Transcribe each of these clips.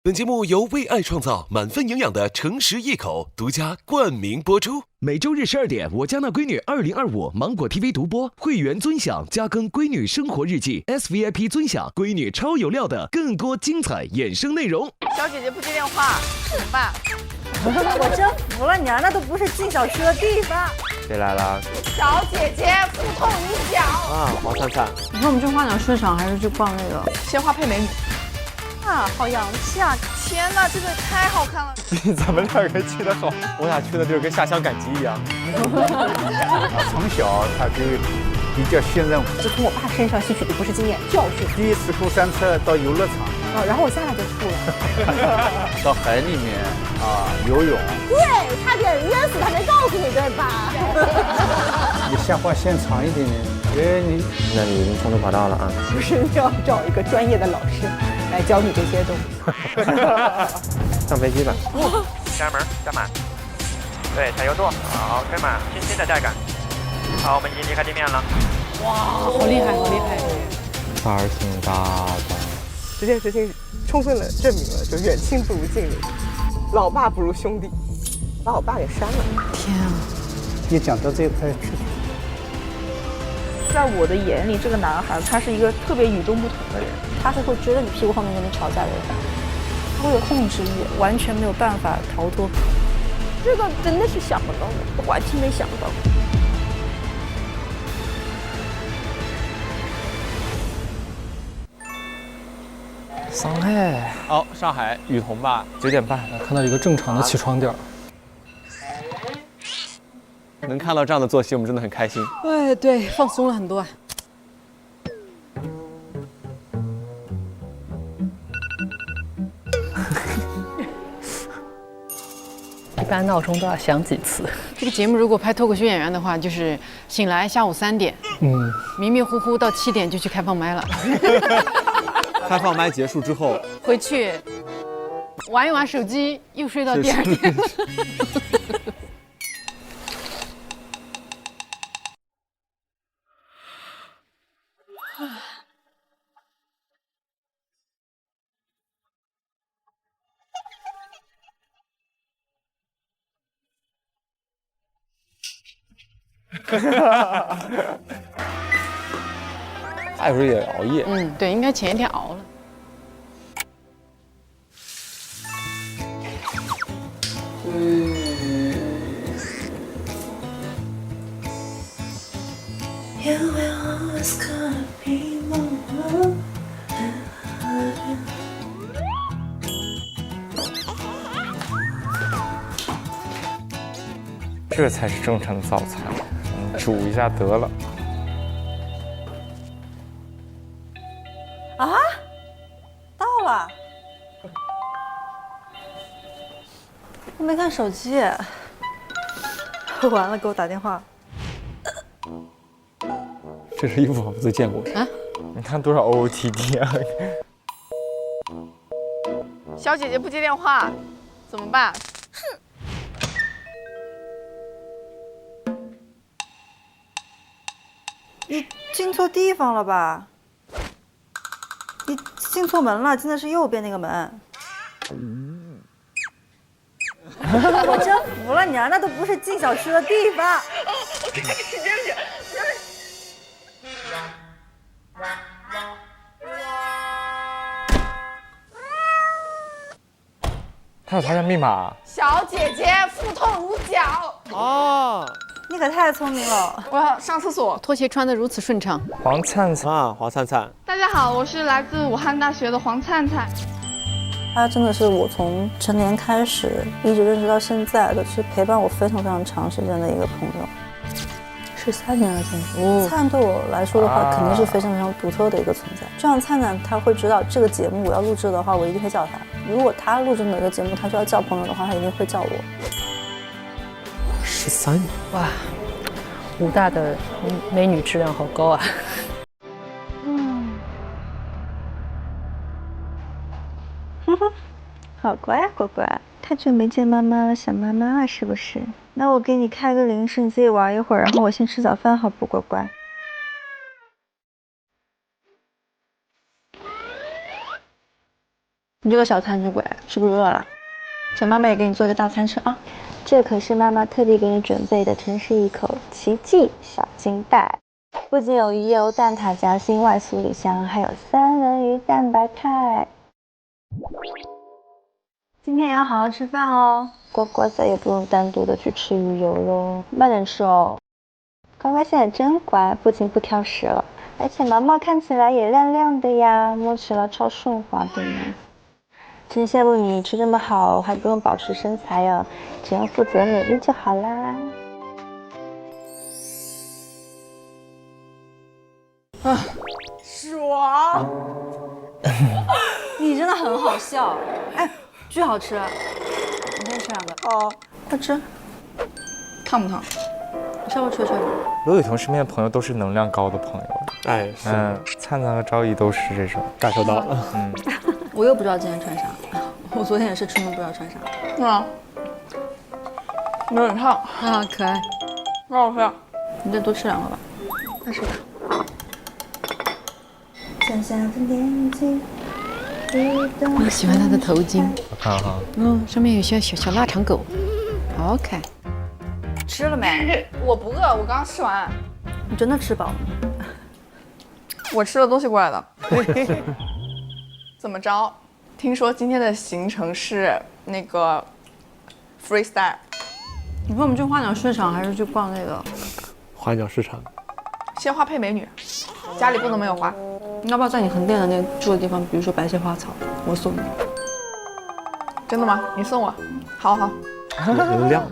本节目由为爱创造满分营养的诚实一口独家冠名播出。每周日12点，我家那闺女2025芒果 TV 独播，会员尊享加更闺女生活日记 ，SVIP 尊享闺女超有料的更多精彩衍生内容。小姐姐不接电话，怎么办？我真服了你啊，那都不是进小区的地方。谁来了？小姐姐腹痛如绞啊，黄灿灿。你说我们去花鸟市场还是去逛那个鲜花配美女？啊，好洋气啊！天哪，这个太好看了！咱们两个去的好，我俩去的地儿跟下乡赶集一样。从小他就比较信任我，就从我爸身上吸取的不是经验，教训。第一次过山车到游乐场，然后我下来就吐了。到海里面游泳，对，差点淹死他，没告诉你对吧？你下划线长一点点。那你已经冲出跑道了啊！不是，你要找一个专业的老师来教你这些东西。上飞机吧。加门加满，对，踩油舵，好，推满，轻轻的带感。好，我们已经离开地面了。哇，好厉害，好厉害！差儿挺大的。这件事情充分的证明了，就远亲不如近邻，老爸不如兄弟，把我爸给删了。天啊！一讲到这块去，在我的眼里，这个男孩他是一个特别与众不同的人，他是会追着你屁股后面跟你吵架的人，他会有控制欲，完全没有办法逃脱。这个真的是想不到的，完全没想到。上海。哦，上海雨桐吧，9点半，看到一个正常的起床点。能看到这样的作息，我们真的很开心。哎，对，放松了很多。一般闹钟都要响几次。这个节目如果拍脱口秀演员的话，就是醒来下午3点，迷迷糊糊到7点就去开放麦了。开放麦结束之后，回去玩一玩手机，又睡到第2天。他有时候也熬夜。对，应该前一天熬了。这才是正常的早餐，煮一下得了。啊，到了，我没看手机，完了，给我打电话。这身衣服我都见过啊！你看多少 OOTD 啊！小姐姐不接电话，怎么办？你进错地方了吧？你进错门了，进的是右边那个门。我真服了你啊，那都不是进小区的地方。他有他家密码。小姐姐腹痛如绞。哦，你可太聪明了。我要上厕所。拖鞋穿得如此顺畅。黄灿灿啊，黄灿灿。大家好，我是来自武汉大学的黄灿灿。他真的是我从成年开始一直认识到现在的，是陪伴我非常非常长时间的一个朋友。13年了，现在。灿对我来说的话，肯定是非常非常独特的一个存在。这样灿灿他会知道这个节目我要录制的话，我一定会叫他。如果他录制哪个节目，他需要叫朋友的话，他一定会叫我。13年，哇，武大的美女质量好高啊！好乖呀，乖乖，太久没见妈妈了，想妈妈了是不是？那我给你开个零食，你自己玩一会儿，然后我先吃早饭，好不，乖乖？你这个小餐纸鬼是不是饿了？叫妈妈也给你做个大餐吃啊。这可是妈妈特地给你准备的城市一口奇迹小金带，不仅有鱼油、蛋挞夹心、外酥里香，还有三文鱼蛋白肽。今天也要好好吃饭哦，乖乖再也不用单独的去吃鱼油喽，慢点吃哦。乖乖现在真乖，不仅不挑食了，而且毛毛看起来也亮亮的呀，摸起来超顺滑的呢。真羡慕你吃这么好，还不用保持身材哦，只要负责努力就好啦。爽！你真的很好笑，哎，巨好吃。你先吃2个。好，快吃。烫不烫？你稍微吹吹吧。罗雨彤身边的朋友都是能量高的朋友。哎，是。灿灿和昭仪都是这种，感受到了。我又不知道今天穿啥，我昨天也是出门不知道穿啥。有点烫啊，可爱，很好吃。你再多吃2个吧。那是吧？我喜欢它的头巾，我看哈，上面有些小腊肠狗，好好看。吃了没？我不饿，我刚吃完。你真的吃饱了吗？我吃了东西过来的。怎么着？听说今天的行程是那个 freestyle。你说我们去花鸟市场还是去逛那个花鸟市场？鲜花配美女，家里不能没有花。你要不要在你横店的那个住的地方，比如说白蟹花草，我送你？真的吗？你送我？好好。能量。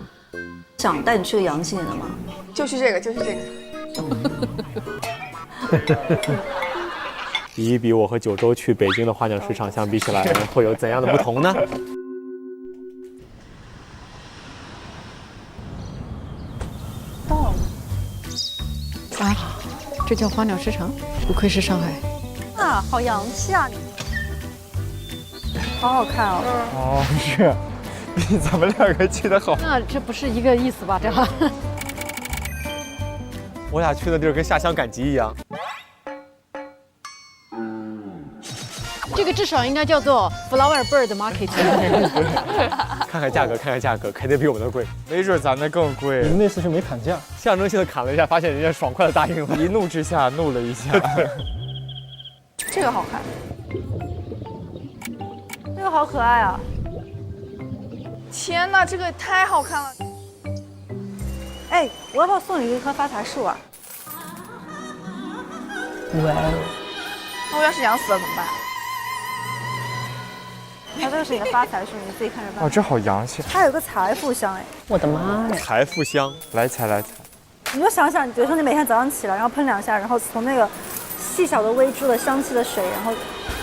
想带你去个洋气点的吗？就去这个，就去这个。比一比我和九州去北京的花鸟市场相比起来，会有怎样的不同呢？到了。啊，这叫花鸟市场？不愧是上海。啊，好洋气啊！好好看哦。哦，是，比咱们2个去的好。那这不是一个意思吧？这样。我俩去的地儿跟下乡赶集一样。这个至少应该叫做 Flower Bird Market。看看价格，看看价格，肯定比我们的贵。没准咱的更贵。你们那次是没砍价，象征性的砍了一下，发现人家爽快的答应了，一怒之下怒了一下。这个好看，这个好可爱啊！天哪，这个也太好看了！哎，我要不要送你一棵发财树啊？哇！那我要是养死了怎么办？它这个是你的发财树，你自己看着办。哦，这好洋气。它有个财富香哎！我的妈呀！财富香，来踩来踩。你就想想，比如说你每天早上起来，然后喷2下，然后从那个细小的微珠的香气的水，然后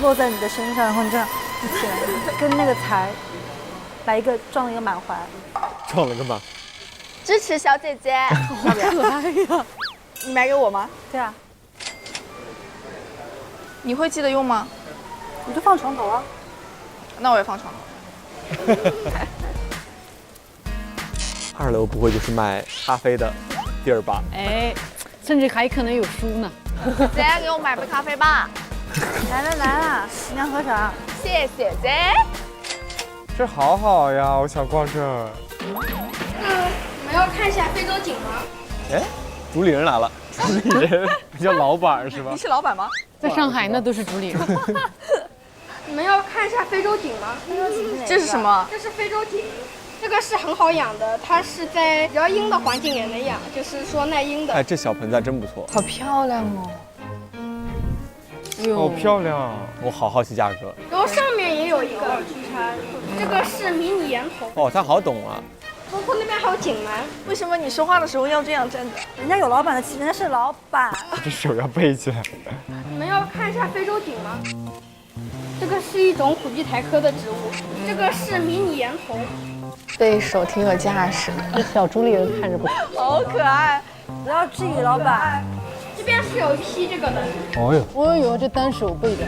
落在你的身上，然后你这样一起来，跟那个财来一个撞了一个满怀。撞了个满。支持小姐姐，好可爱呀！你买给我吗？对啊。你会记得用吗？你就放床头啊。那我也放床头。2楼不会就是卖咖啡的地儿吧？哎，甚至还可能有书呢。姐，给我买杯咖啡吧。来了来了，你要喝啥？谢谢姐。这好好呀，我想逛这儿。你们要看一下非洲景吗？哎，主理人来了。主理人叫老板是吧？你是老板吗？在上海那都是主理人。你们要看一下非洲景吗？这是什么？这是非洲景，这个是很好养的，它是在比较阴的环境也能养，就是说耐阴的。哎，这小盆栽真不错，好漂亮哦！好漂亮啊！我好好奇价格。然后上面也有一个，这个是迷你岩头。哦，他好懂啊。包括那边还有锦鳗。为什么你说话的时候要这样站着？人家有老板的气，人家是老板。这手要背起来。你们要看一下非洲景吗？这个是一种苦地苔科的植物，这个是迷你岩头。对手挺有架势的，这小主理人看着不错，好可爱。不要质疑老板。这边是有一批这个的。哦哟，哦呦，这单手背的。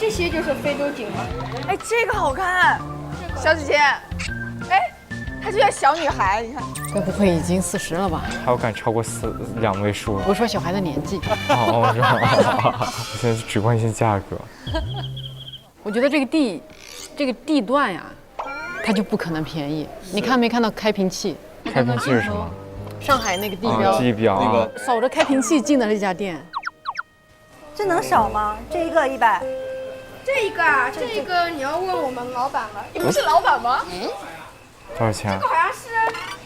这些就是非洲景了。哎，这个好看，小姐姐。哎，她就像小女孩，你看。该不会已经40了吧？还有敢超过2位数？我说小孩的年纪。哦，我知道。我现在只关心价格。我觉得这个地这个地段呀，它就不可能便宜。你看没看到开瓶器？开瓶器是什么？上海那个地标，地标那个守着开瓶器进的这家店。这能少吗？这一个100。这一个啊，这一个你要问我们老板了。你不是老板吗？多少钱？这个好像是，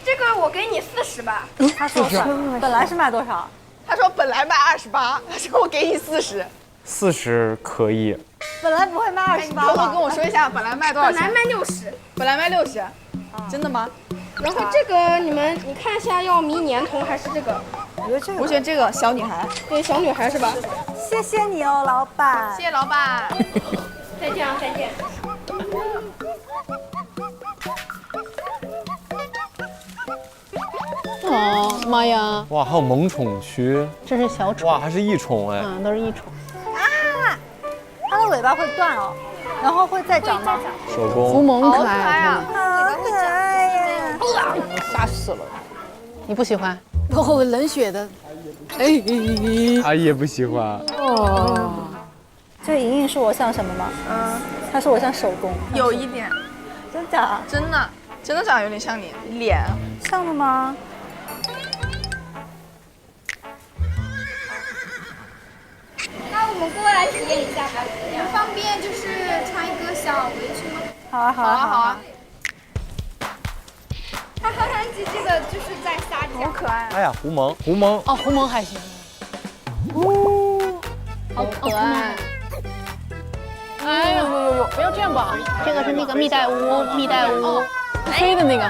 这个我给你40吧。他说本来是卖多少？他说本来卖28，他说我给你40。 40可以。本来不会卖28。你偷偷跟我说一下，本来卖多少钱？本来卖60，本来卖60，真的吗？然后这个你看一下，要迷年童还是这个？我觉得这个。我选这个小女孩。对，小女孩是吧？谢谢你哦，老板。谢谢老板。再见啊，再见。哦，妈呀！哇，还有萌宠区，这是小宠。哇，还是异宠哎。都是异宠。啊，它的尾巴会断哦，然后会再长吗？手工。狐獴可爱啊，好可爱呀！吓死了。你不喜欢？哦，冷血的。他也不喜欢。哦。这个莹莹说我像什么吗？她说我像手工。有一点。真假？真的，真的长得有点像你脸。像的吗？那我们过来体验一下吧。你们方便就是穿一个小围裙吗？好啊，好啊，好啊。它憨憨唧唧的，就是在撒娇，好可爱。哎呀，狐獴，狐獴。哦，狐獴还行。好可爱。哎呦呦呦呦！不要这样吧。这个是那个蜜袋鼯，蜜袋鼯。飞的那个。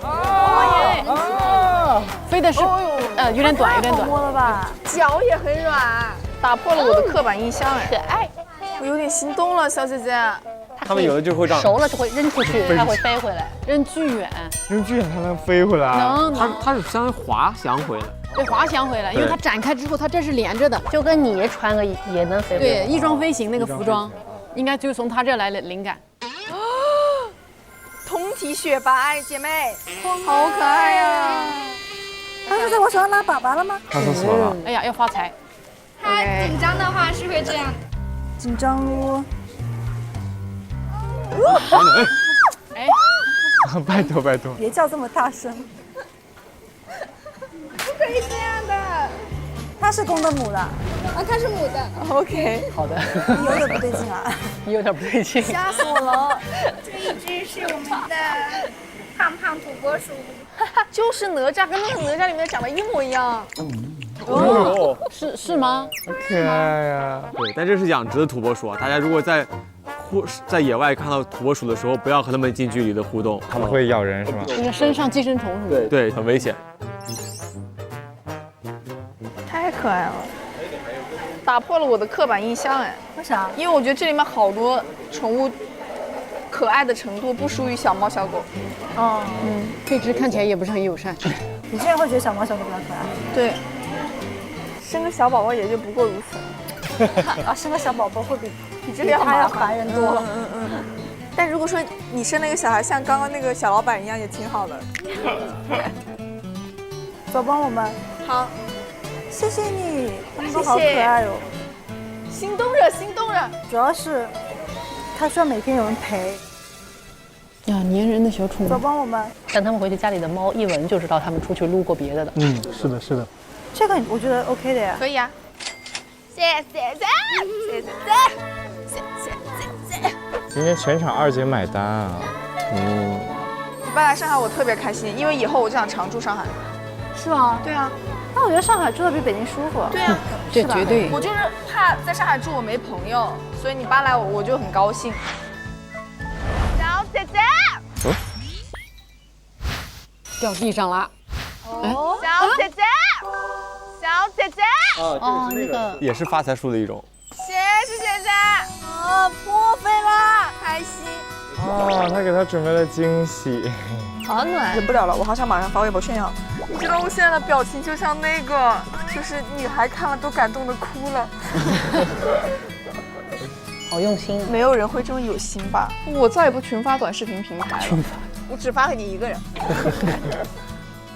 哦，飞的是，有点短，有点短。摸了吧？脚也很软，打破了我的刻板印象哎。可爱。我有点心动了，小姐姐。他们有的就会这样，熟了就会扔出去，它会飞回来，扔巨远。扔巨远它能飞回来？能。它是相当于滑翔回来。对，滑翔回来，因为它展开之后，它这是连着的，就跟你穿个也能飞回来。对，翼装飞行那个服装，应该就是从它这来的灵感。通体雪白，姐妹，好可爱呀！他是在我手上拉粑粑了吗？上厕所了。哎呀，要发财。它紧张的话是会这样。紧张哦。哎，拜托拜托，别叫这么大声。不可以这样的。它是公的母的。啊，它是母的。OK， 好的。你有点不对劲啊。你有点不对劲。吓死我了。这一只是我们的胖胖土拨鼠。就是哪吒，跟那个哪吒里面长得一模一样。哦，是吗？好可爱呀！对，但这是养殖的土拨鼠啊，大家如果在野外看到土拨鼠的时候，不要和它们近距离的互动，它们会咬人是吗？就是身上寄生虫什么的。对，很危险。太可爱了，打破了我的刻板印象哎。为啥？因为我觉得这里面好多宠物可爱的程度不输于小猫小狗。哦，这只看起来也不是很友善。你竟然会觉得小猫小狗比较可爱？对，生个小宝宝也就不过如此。啊，生个小宝宝会比这个他要烦人多了。但如果说你生了一个小孩，像刚刚那个小老板一样，也挺好的。走，帮我们。好，谢谢你，他们都好可爱哦。心动着，心动着。主要是他需要每天有人陪。呀，粘人的小宠物。走，帮我们。但他们回去家里的猫一闻就知道他们出去撸过别的的。是的，是的。这个我觉得 OK 的呀。可以啊。谢谢谢。今天全场2姐买单啊！你搬来上海我特别开心，因为以后我就想常住上海。是吗？对啊。但我觉得上海住的比北京舒服。对啊，这绝对。我就是怕在上海住我没朋友，所以你搬来我就很高兴。小姐姐。掉地上了。哦，小姐姐，小姐姐。哦，那个也是发财树的一种。谢谢姐姐。破费了，开心。哦，他给他准备了惊喜。好暖，忍不了了，我好想马上发微博炫耀。你知道我现在的表情就像那个，就是女孩看了都感动的哭了。好用心，没有人会这么有心吧？我再也不群发短视频平台了，我只发给你一个人。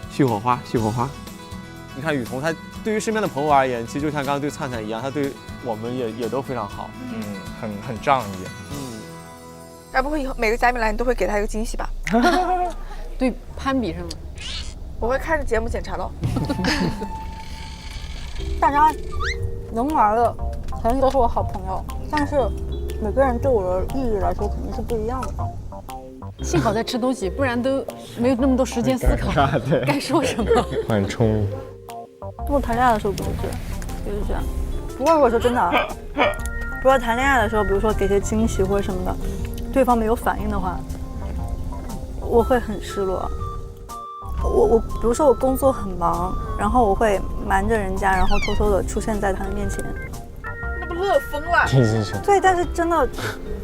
续火花，续火花。你看雨桐，他对于身边的朋友而言，其实就像刚刚对灿灿一样，他对我们也都非常好。很仗义。该不会以后每个嘉宾来你都会给他一个惊喜吧？对，攀比上了。我会看着节目检查的。大家能玩的肯定都是我好朋友，但是每个人对我的意义来说肯定是不一样的。幸好在吃东西，不然都没有那么多时间思考该说什么。很充裕。我谈恋爱的时候不是这样，就是这样。不过如果说真的，如果谈恋爱的时候，比如说给些惊喜或者什么的，对方没有反应的话，我会很失落。我比如说我工作很忙，然后我会瞒着人家，然后偷偷的出现在他的面前。那不乐疯了？对，但是真的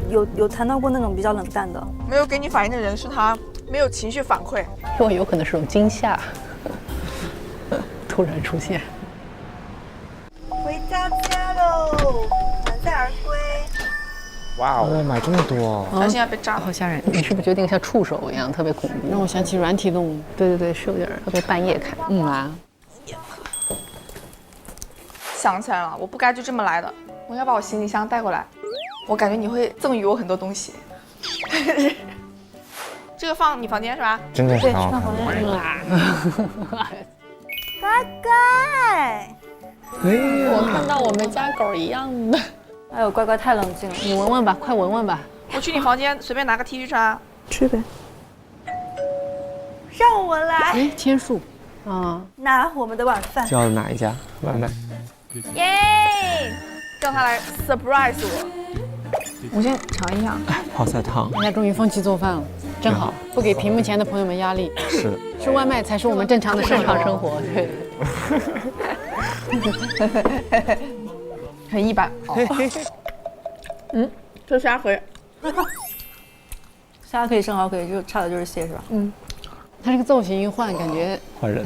有谈到过那种比较冷淡的。没有给你反应的人是他没有情绪反馈，或有可能是种惊吓，突然出现。回家喽，满载而归。哇哦，买这么多！小心要被炸，好吓人！你是不是觉得像触手一样特别恐怖？让我想起软体动物。对对对，是有点特别半夜看。想起来了，我不该就这么来的，我要把我行李箱带过来。我感觉你会赠予我很多东西。这个放你房间是吧？真的对，放房间。乖乖。我看到我们家狗一样的。哎呦，乖乖太冷静了，你闻闻吧，快闻闻吧。我去你房间随便拿个 T 恤穿。去呗。让我来。哎，天数。拿我们的晚饭。叫哪一家外卖？耶！叫他来 surprise 我。我先尝一下。泡菜汤。人家终于放弃做饭了，真好，不给屏幕前的朋友们压力。是。吃外卖才是我们正常的生活。对。很一般。这虾可以。虾可以，生蚝可以，就差的就是蟹是吧？它这个造型一换，感觉换人。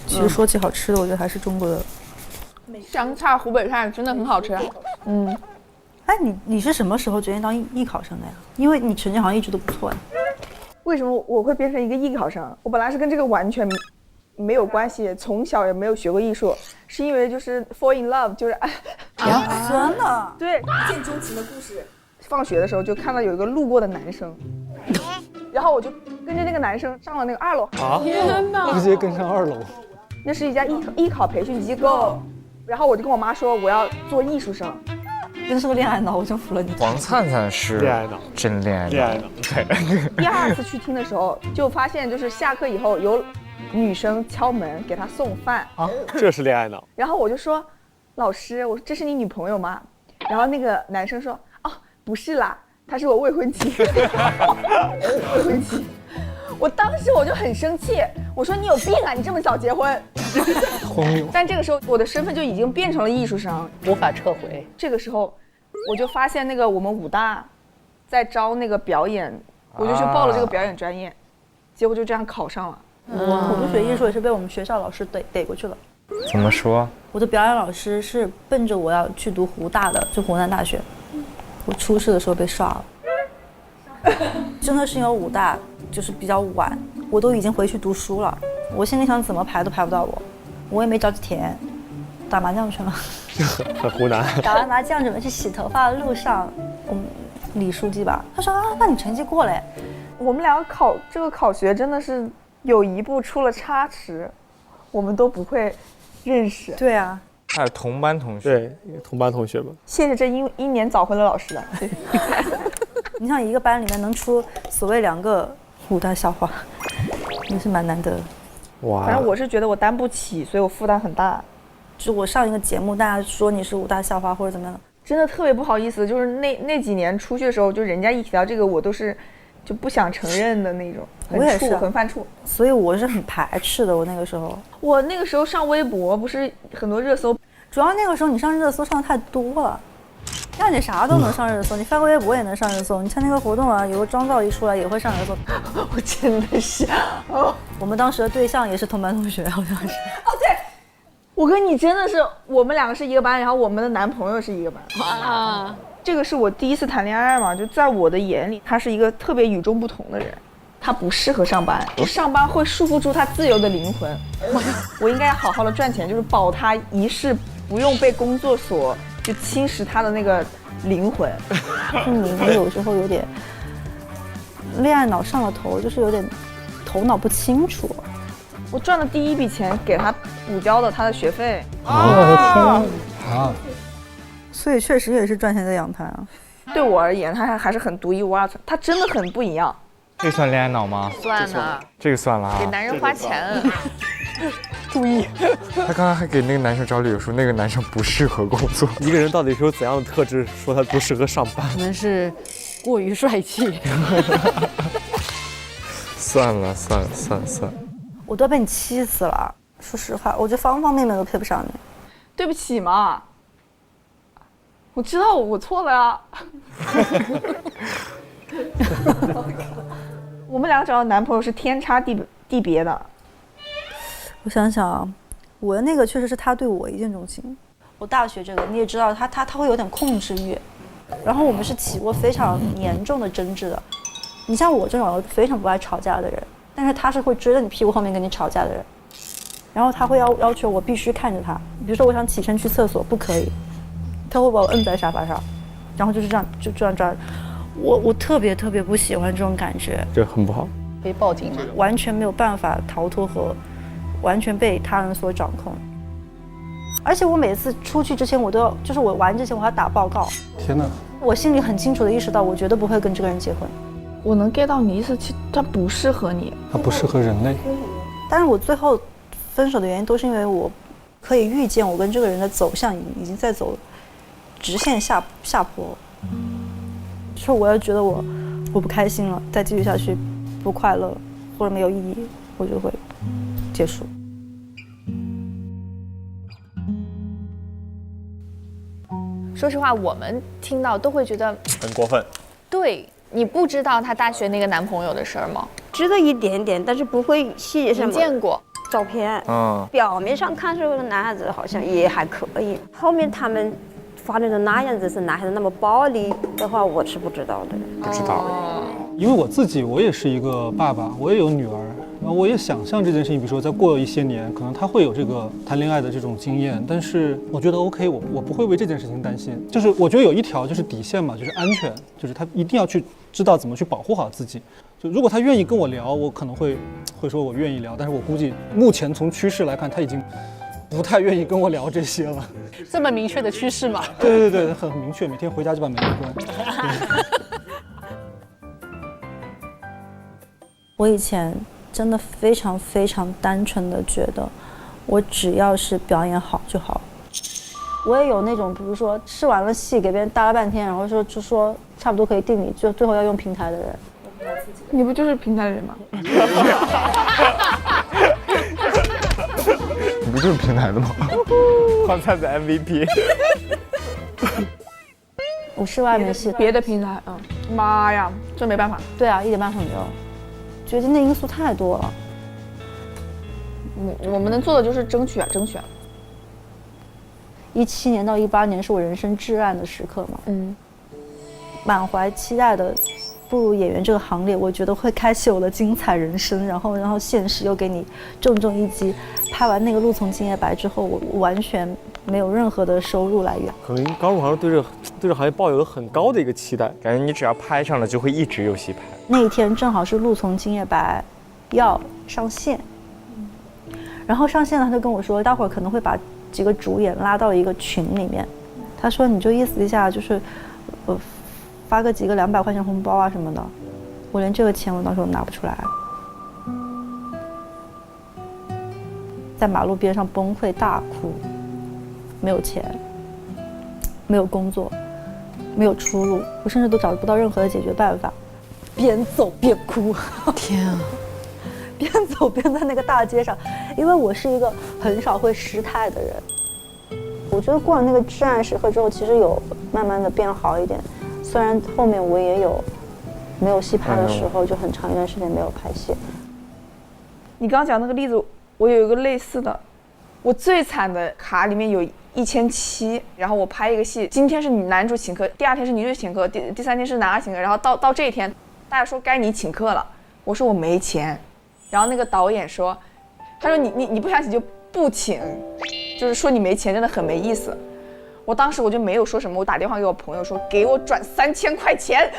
其实说起好吃的，我觉得还是中国的湘菜、湖北菜真的很好吃。哎，你是什么时候决定当艺考生的呀？因为你成绩好像一直都不错呀。为什么我会变成一个艺考生？我本来是跟这个完全没有关系，从小也没有学过艺术，是因为就是 fall in love， 就是真的？对，一见钟情的故事。放学的时候就看到有一个路过的男生，然后我就跟着那个男生上了那个2楼。天哪！直接跟上2楼。那是一家艺考培训机构，然后我就跟我妈说我要做艺术生。真是个恋爱脑，我真服了你。黄灿灿是恋爱脑，真恋爱脑。对。第2次去听的时候，就发现就是下课以后有女生敲门给他送饭啊，这是恋爱脑。然后我就说，老师，我说这是你女朋友吗？然后那个男生说，哦，不是啦，她是我未婚妻。未婚妻。我当时我就很生气，我说你有病啊，你这么早结婚。荒谬。但这个时候我的身份就已经变成了艺术生，无法撤回。这个时候我就发现那个我们武大在招那个表演，我就去报了这个表演专业，结果就这样考上了。我就学艺术也是被我们学校老师逮过去了。怎么说？我的表演老师是奔着我要去读湖大的，就湖南大学。我初试的时候被刷了，真的是因为武大就是比较晚，我都已经回去读书了。我心里想怎么排都排不到我也没着急填，打麻将去了。很湖南。打完麻将准备去洗头发的路上，李书记吧，他说啊，那你成绩过了。我们两个考学真的是有一步出了差池，我们都不会认识。对啊，他是同班同学。对，同班同学吧。谢谢这英年早婚的老师啊。对。你想一个班里面能出所谓2个武大校花，也是蛮难得的。哇！反正我是觉得我担不起，所以我负担很大。就我上一个节目，大家说你是武大校花或者怎么样的，真的特别不好意思。就是那几年出去的时候，就人家一提到这个，我都是就不想承认的那种，我也是很犯怵。所以我是很排斥的。我那个时候上微博不是很多热搜，主要那个时候你上热搜上的太多了。那你啥都能上热搜，你发个微博也能上热搜，你参加个活动啊，有个妆造一出来也会上热搜。我真的是，我们当时的对象也是同班同学，好像是。哦，对，我跟你真的是，我们2个是一个班，然后我们的男朋友是一个班。这个是我第一次谈恋爱嘛，就在我的眼里，他是一个特别与众不同的人。他不适合上班，上班会束缚住他自由的灵魂。我应该好好的赚钱，就是保他一世不用被工作所就侵蚀他的那个灵魂。就你有时候有点恋爱脑上了头，就是有点头脑不清楚。我赚的第一笔钱给他补交的他的学费。我的天啊！所以确实也是赚钱在养他啊。对我而言，他还是很独一无二的，他真的很不一样。这算恋爱脑吗？算了，这个算了啊。给男人花钱。注意，他刚刚还给那个男生找理由说那个男生不适合工作。一个人到底是有怎样的特质，说他不适合上班？可能是过于帅气。算了，我都被你气死了。说实话，我觉得方方面面都配不上你。对不起嘛，我知道我错了呀。我们两个找的男朋友是天差地别的。我想想啊，我的那个确实是他对我一见钟情。我大学这个你也知道，他会有点控制欲，然后我们是起过非常严重的争执的。你像我这种非常不爱吵架的人，但是他是会追着你屁股后面跟你吵架的人。然后他会要求我必须看着他，比如说我想起身去厕所不可以，他会把我摁在沙发上，然后就是这样就这样。我特别不喜欢这种感觉，这很不好。可以报警吗？完全没有办法逃脱和完全被他人所掌控。而且我每次出去之前，我都要，就是我玩之前我还打报告。天哪！我心里很清楚的意识到，我绝对不会跟这个人结婚。我能 get 到你意思，其实他不适合你，他不适合人类。但是我最后分手的原因都是因为我可以预见我跟这个人的走向已经在走直线下坡。就是我要觉得我不开心了，再继续下去不快乐或者没有意义，我就会结束。说实话，我们听到都会觉得很过分。对，你不知道她大学那个男朋友的事儿吗？知道一点点，但是不会细节上。你见过照片？表面上看这个男孩子好像也还可以，后面他们发展成那样子，是男孩子那么暴力的话，我是不知道的。不知道。因为我也是一个爸爸，我也有女儿，然后我也想象这件事情，比如说再过一些年，可能他会有这个谈恋爱的这种经验，但是我觉得 OK， 我不会为这件事情担心。就是我觉得有一条就是底线嘛，就是安全，就是他一定要去知道怎么去保护好自己。就如果他愿意跟我聊，我可能会说我愿意聊，但是我估计目前从趋势来看，他已经不太愿意跟我聊这些了。这么明确的趋势吗？对，很明确，每天回家就把门一关。我以前真的非常单纯的觉得，我只要是表演好就好。我也有那种，比如说试完了戏给别人搭了半天，然后就说差不多可以定你，就最后要用平台的人。你不就是平台的人吗？你不就是平台的吗？换菜的 MVP。我室外没戏，别的平台，妈呀，这没办法。对啊，一点办法没有。觉得那因素太多了。我们能做的就是争取。17年到18年是我人生至暗的时刻嘛，满怀期待的步入演员这个行列，我觉得会开启我的精彩人生，然后现实又给你重一击。拍完那个《路从今夜白》之后，我完全没有任何的收入来源。可能刚入行对这个行业抱有了很高的一个期待，感觉你只要拍上了就会一直有戏拍。那一天正好是《路从今夜白》要上线，然后上线了他就跟我说，待会儿可能会把几个主演拉到一个群里面，他说你就意思一下，就是发个几个200块钱红包啊什么的。我连这个钱我当时都拿不出来，在马路边上崩溃大哭，没有钱，没有工作，没有出路，我甚至都找不到任何的解决办法，边走边哭。天啊！边走边在那个大街上，因为我是一个很少会失态的人。我觉得过了那个至暗时刻之后，其实有慢慢的变好一点。虽然后面我也有没有戏拍的时候，就很长一段时间没有拍戏。你刚刚讲那个例子，我有一个类似的。我最惨的卡里面有1700，然后我拍一个戏，今天是你男主请客，第2天是女主请客，第3天是男二请客，然后到这一天，大家说该你请客了。我说我没钱，然后那个导演说，他说你不想请就不请，就是说你没钱真的很没意思。我当时我就没有说什么，我打电话给我朋友说给我转3000块钱，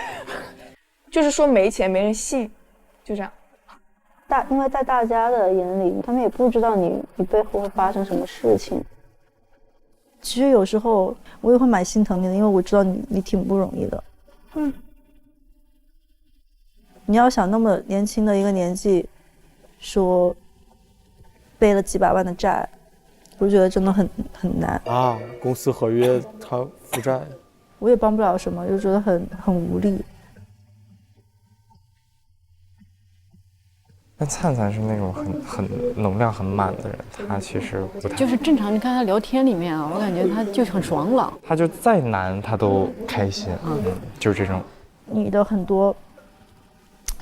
就是说没钱没人信，就这样。因为在大家的眼里，他们也不知道你背后会发生什么事情。其实有时候我也会蛮心疼你的，因为我知道你挺不容易的。你要想那么年轻的一个年纪，说背了几百万的债，我觉得真的很难啊。公司合约他负债，我也帮不了什么，就觉得很无力。但灿灿是那种很能量很满的人，他其实不太就是正常。你看他聊天里面啊，我感觉他就很爽朗。他就再难他都开心，就是这种。你的很多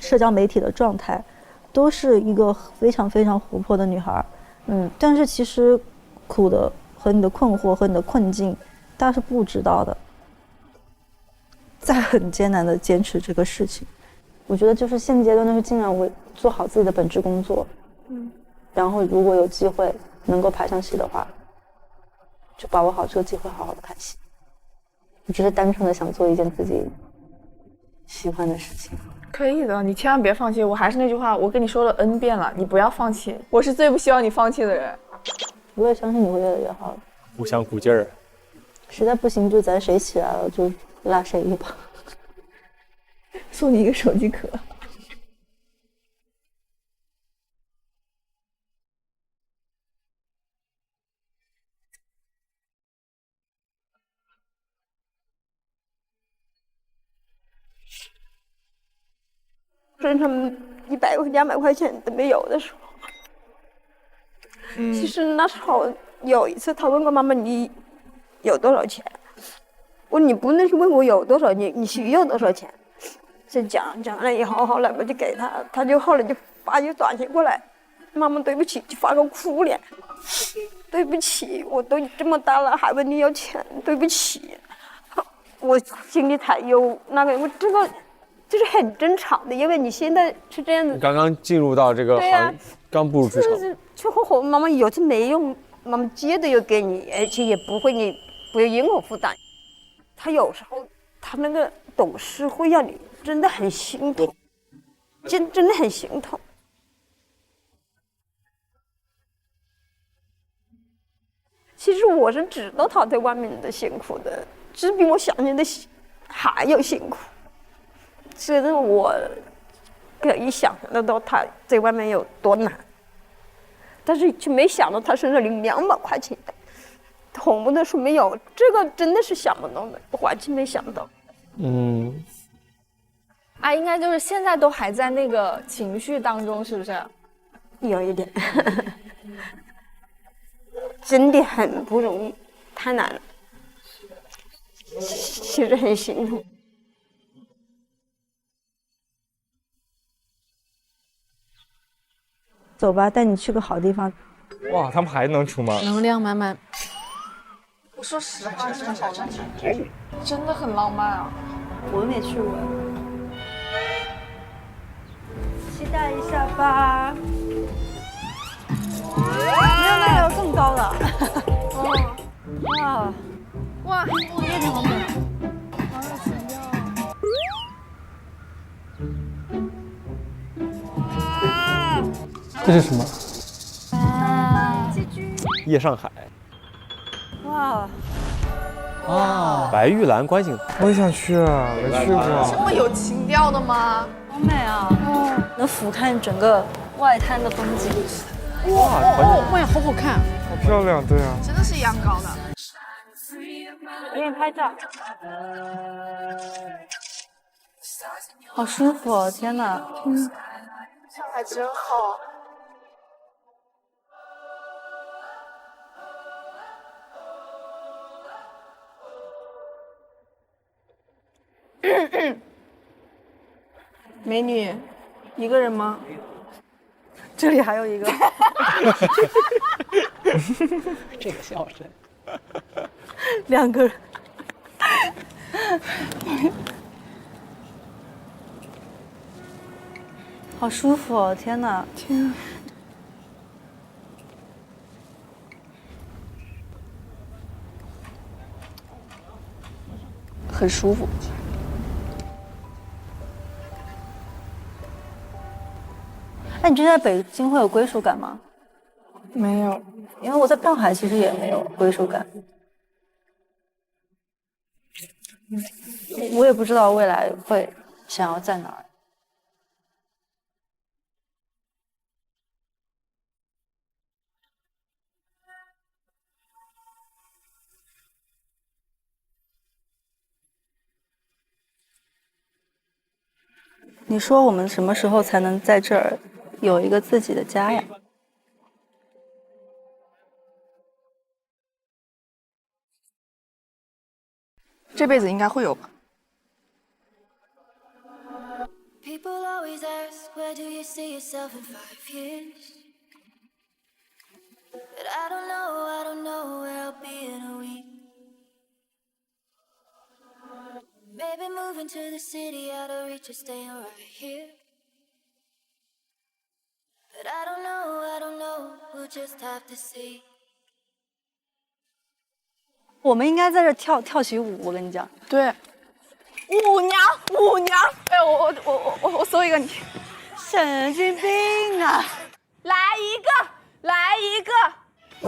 社交媒体的状态，都是一个非常非常活泼的女孩，但是其实苦的和你的困惑和你的困境，大家是不知道的。在很艰难的坚持这个事情。我觉得就是现阶段就是尽量做好自己的本职工作，然后如果有机会能够排上戏的话，就把握好这个机会，好好的看戏。我只是单纯的想做一件自己喜欢的事情。可以的，你千万别放弃。我还是那句话，我跟你说了 N 遍了，你不要放弃。我是最不希望你放弃的人。我也相信你会越来越好。互相鼓劲儿。实在不行就咱谁起来了就拉谁一把。送你一个手机壳。身上100、200块钱都没有的时候，其实那时候有一次，他问我妈妈你有多少钱？我说你不能是问我有多少，你需要多少钱？就讲了以后，后来我就给他，他就后来就发一个短信过来，妈妈对不起，就发个哭脸，对不起，我都这么大了还问你要钱，对不起，我心里才有那个，我这个就是很正常的，因为你现在是这样子。你刚刚进入到这个行，刚步入职场。就和妈妈有次没用，妈妈接着又给你，而且也不会你不要因我负担。他有时候他那个董事会让你真的很心痛，真的很心痛。其实我是知道他在外面的辛苦的，只比我想象的还要辛苦。这是我可以想象得到他在外面有多难，但是却没想到他身上领200块钱的。哄不的说没有，这个真的是想不到的，我完全没想到。应该就是现在都还在那个情绪当中，是不是？有一点，真的很不容易，太难了，其实很心痛。走吧，带你去个好地方。哇，他们还能出吗？能量满满。我说实话，这个好像真的很浪漫啊！我没去过，期待一下吧。没有那个更高的。哇，夜景好美啊！好有情调啊！这是什么？夜上海。哇！啊！白玉兰观景台，我也想去啊，没去过。这么有情调的吗？好美啊！能俯瞰整个外滩的风景。哇，哇，好好看，好漂亮，对啊，真的是一样高的。给你拍照。好舒服哦！天哪，上海真好。美女，一个人吗？这里还有一个。这个笑声。2个人。好舒服哦！天哪，天。很舒服。哎，你觉得在北京会有归属感吗？没有，因为我在上海其实也没有归属感。我也不知道未来会想要在哪儿。你说我们什么时候才能在这儿有一个自己的家呀？这辈子应该会有吧。People always ask, where do you see yourself in 5 years? But I don't know where I'll be in a week. Maybe moving to the city out of reach or staying right here. But I don't know, we'll just have to see. 我们应该在这跳起舞，我跟你讲。对。舞娘，哎，我搜一个你。神经病啊！来一个。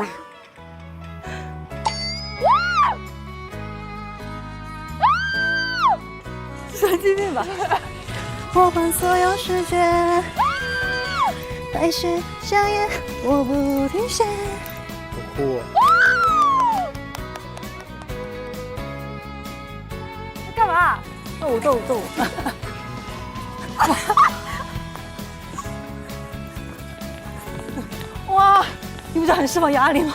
哇！神经病吧！我换所有视觉，还是香烟，我不停歇。好酷啊！干嘛？斗舞！哇！你不是很释放压力吗？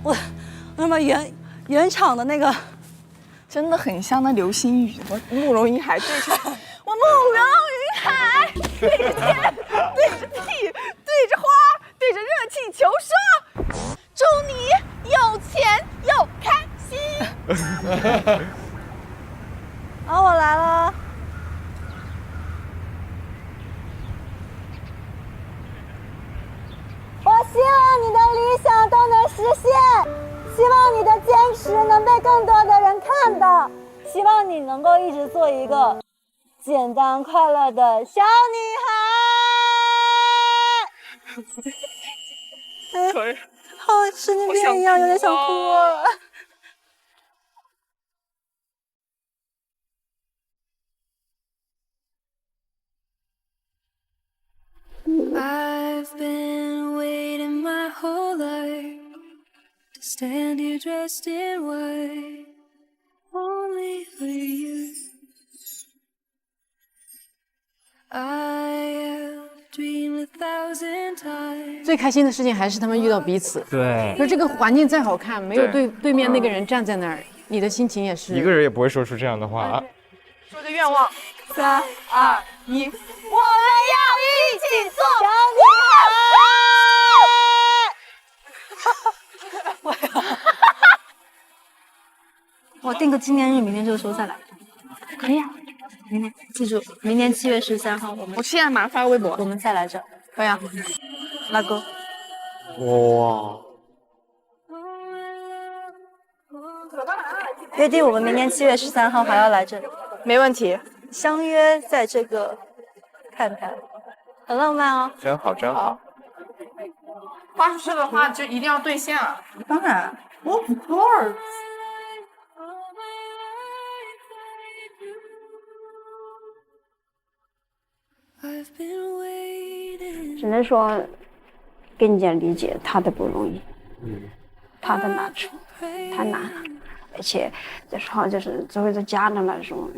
我那么原厂的那个，真的很像那流星雨，我慕容云海对着我慕容云海对着天，对着地，对着花，对着热气球说：“祝你有钱又开心。”啊，我来了。我希望你的理想都能实现，希望你的坚持能被更多的人看到，希望你能够一直做一个简单快乐的小女孩。可以。好，神经病一样，有点想哭啊。I've been waiting my whole life to stand here dressed in white, only for you. I have dreamed 1,000 times. 最开心的事情还是他们遇到彼此。对。就这个环境再好看，没有对面那个人站在那儿，你的心情也是。一个人也不会说出这样的话。说个愿望，3、2、1，我们要一起做小女孩。我定个纪念日，明天这个时候再来。可以啊。明天记住，明天7月13号，我现在马上发微博，我们再来这。可以啊，拉钩。哇！约定我们明天7月13号还要来这里。没问题。相约在这个看台，很浪漫哦。真好，真好。发出去的话就一定要兑现啊！当然 ，Of course。只能说更加理解他的不容易，他的难处太难了，而且有时候就是作为这家人来说，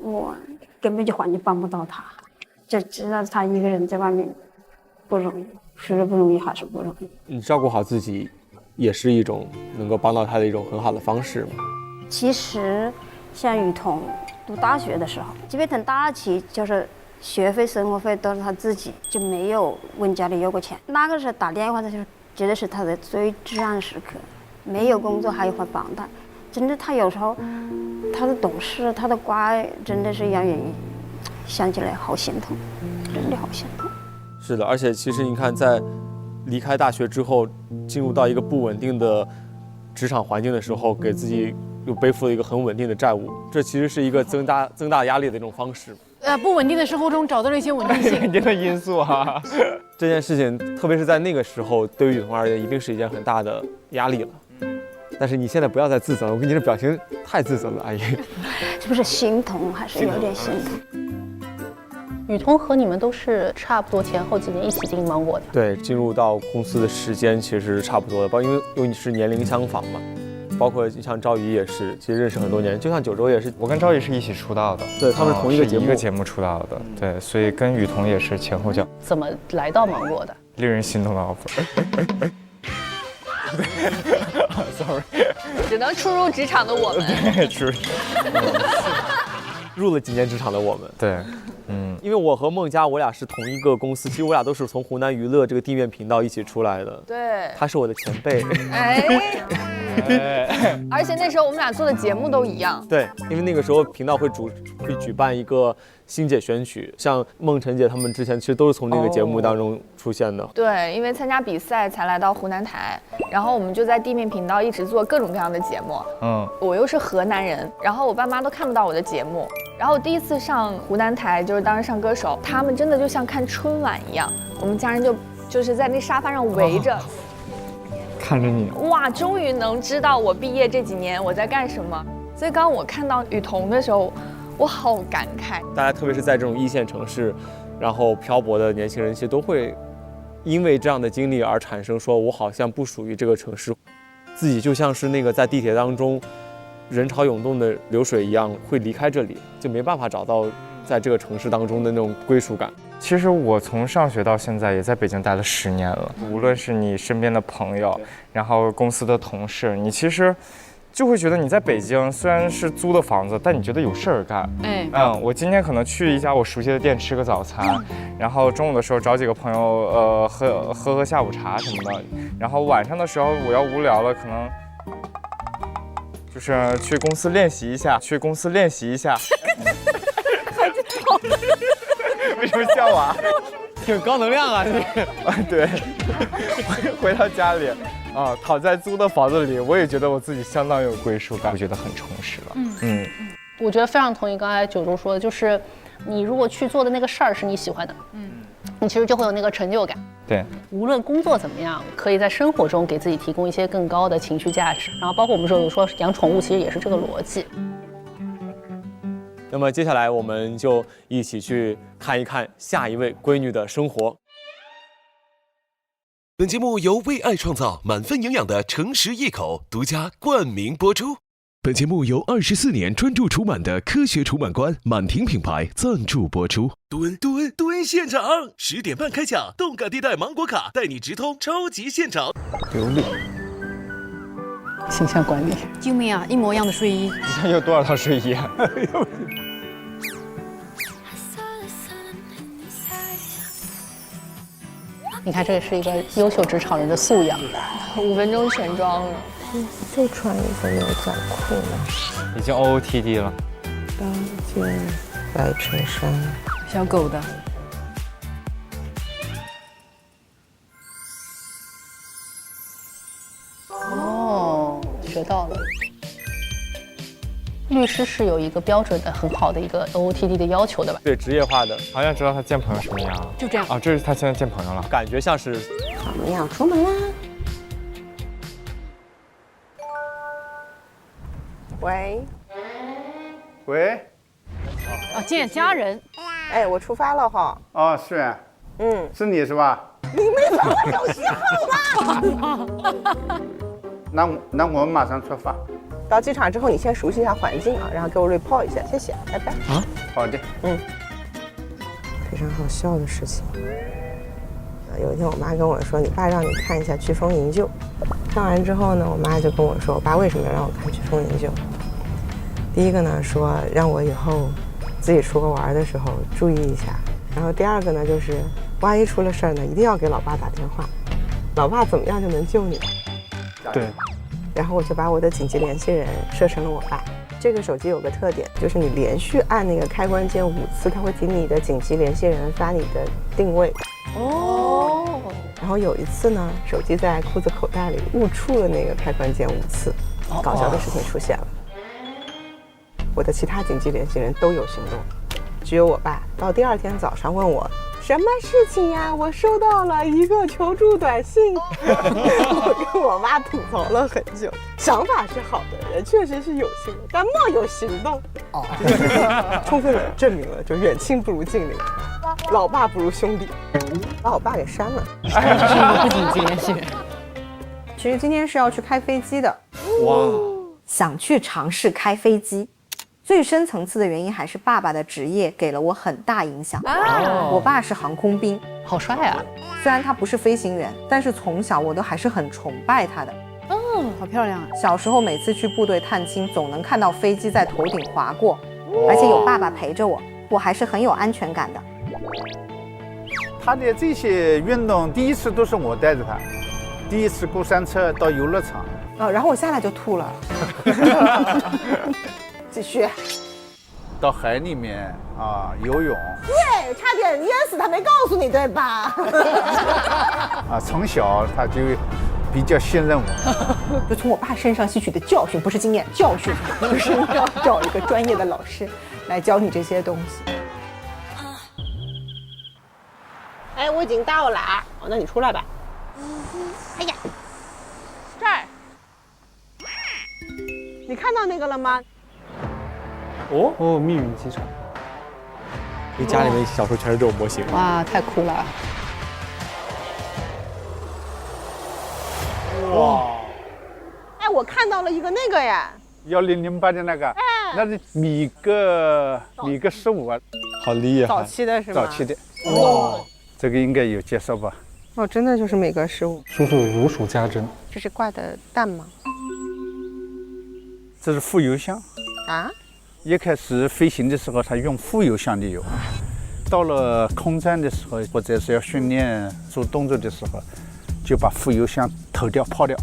我根本就环境帮不到他，就知道他一个人在外面不容易，除了不容易还是不容易。你照顾好自己，也是一种能够帮到他的一种很好的方式嘛。其实像雨桐读大学的时候，即便等大起就是学费、生活费都是他自己，就没有问家里要过钱。那个时候打电话的时候，觉得是他的最至暗时刻。没有工作还有块绑带，真的他有时候他的懂事，他的乖，真的是让人想起来好心痛，真的好心痛。是的，而且其实你看，在离开大学之后，进入到一个不稳定的职场环境的时候，给自己又背负了一个很稳定的债务，这其实是一个增大压力的一种方式。不稳定的生活中找到了一些稳定性。稳定的因素哈。这件事情，特别是在那个时候，对于雨桐而言，一定是一件很大的压力了。但是你现在不要再自责了，我看你这表情太自责了，阿姨。是不是心疼？还是有点心疼。雨桐和你们都是差不多前后几年一起进芒果的。对，进入到公司的时间其实是差不多的，因为是年龄相仿嘛。包括像赵宇也是，其实认识很多年，就像九州也是，我跟赵宇是一起出道的，对，他们是同一个节目出道的，对，所以跟雨桐也是前后脚。怎么来到芒果的？令人心动的 offer。Sorry， 只能初入职场的我们。对，入了几年职场的我们。对，因为我和孟佳，我俩是同一个公司，其实我俩都是从湖南娱乐这个地面频道一起出来的。对，他是我的前辈。而且那时候我们俩做的节目都一样。对，因为那个时候频道会举办一个星姐选曲，像孟晨姐他们之前其实都是从那个节目当中出现的。对，因为参加比赛才来到湖南台，然后我们就在地面频道一直做各种各样的节目。我又是河南人，然后我爸妈都看不到我的节目，然后第一次上湖南台就是当时上歌手，他们真的就像看春晚一样，我们家人就是在那沙发上围着。看着你，哇，终于能知道我毕业这几年我在干什么。所以刚刚我看到雨桐的时候，我好感慨。大家特别是在这种一线城市，然后漂泊的年轻人，其实都会因为这样的经历而产生说，我好像不属于这个城市，自己就像是那个在地铁当中人潮涌动的流水一样，会离开这里，就没办法找到在这个城市当中的那种归属感。其实我从上学到现在也在北京待了10年了，无论是你身边的朋友，然后公司的同事，你其实就会觉得你在北京虽然是租的房子，但你觉得有事儿干。我今天可能去一家我熟悉的店吃个早餐，然后中午的时候找几个朋友喝下午茶什么的，然后晚上的时候我要无聊了，可能就是去公司练习一下。为什么笑啊？挺高能量啊你！对，回到家里躺在租的房子里，我也觉得我自己相当有归属感，我觉得很充实了。我觉得非常同意刚才九州说的，就是你如果去做的那个事儿是你喜欢的，你其实就会有那个成就感。对，无论工作怎么样，可以在生活中给自己提供一些更高的情绪价值。然后包括我们有说养宠物，其实也是这个逻辑。那么接下来我们就一起去看一看下一位闺女的生活。本节目由为爱创造满分营养的诚实一口独家冠名播出。本节目由24年专注除螨的科学除螨官满庭品牌赞助播出。蹲现场，10点半开抢，动感地带芒果卡带你直通超级现场。流利。形象管理，救命啊！一模一样的睡衣，你看有多少套睡衣啊？你看，这也是一个优秀职场人的素养。5分钟全妆了，就穿一个牛仔裤了，已经 OOTD 了。搭件白衬衫，小狗的。学到了，律师是有一个标准的、很好的一个 OOTD 的要求的吧？对，职业化的。好想知道他见朋友什么样。就这样啊，这是他现在见朋友了，感觉像是。好，我们要出门啦。喂。见家人。哎，我出发了哈。哦，是啊。是你是吧？你们怎么有时候啦？那我们马上出发。到机场之后，你先熟悉一下环境啊，然后给我 report 一下，谢谢，拜拜。好的。非常好笑的事情。有一天我妈跟我说，你爸让你看一下《飓风营救》。看完之后呢，我妈就跟我说，我爸为什么要让我看《飓风营救》？第一个呢，说让我以后自己出国玩的时候注意一下。然后第二个呢，就是万一出了事儿呢，一定要给老爸打电话。老爸怎么样就能救你。对。然后我就把我的紧急联系人设成了我爸。这个手机有个特点，就是你连续按那个开关键5次，它会给你的紧急联系人发你的定位。哦。然后有一次呢，手机在裤子口袋里误触了那个开关键5次，搞笑的事情出现了。我的其他紧急联系人都有行动，只有我爸到第2天早上问我什么事情呀？我收到了一个求助短信。我跟我妈吐槽了很久，想法是好的，人确实是有心的，但莫有行动。充分证明了就远亲不如近邻，老爸不如兄弟，把我爸给删了。这是一个不紧急联系人。其实今天是要去开飞机的。哇，想去尝试开飞机。最深层次的原因还是爸爸的职业给了我很大影响。我爸是航空兵，好帅啊！虽然他不是飞行员，但是从小我都还是很崇拜他的。好漂亮啊！小时候每次去部队探亲，总能看到飞机在头顶划过，而且有爸爸陪着我，我还是很有安全感的。他的这些运动，第一次都是我带着他，第一次过山车到游乐场，然后我下来就吐了。继续到海里面游泳，对，差点淹死他没告诉你对吧？从小他就比较信任我，就从我爸身上吸取的教训，不是经验，教训，就是要找一个专业的老师来教你这些东西。哎，我已经到了啊，那你出来吧。哎呀，这儿，你看到那个了吗？密云机场，你家里面小时候全是这种模型。哇，太酷了！哇！哎，我看到了一个那个呀，1008的那个，那是米格15啊，好厉害！早期的是吗？早期的。哇，这个应该有介绍吧？真的就是米格15。叔叔如数家珍。这是挂的弹吗？这是副油箱啊。一开始飞行的时候，他用副油箱的油。到了空战的时候，或者是要训练做动作的时候，就把副油箱投掉、抛掉。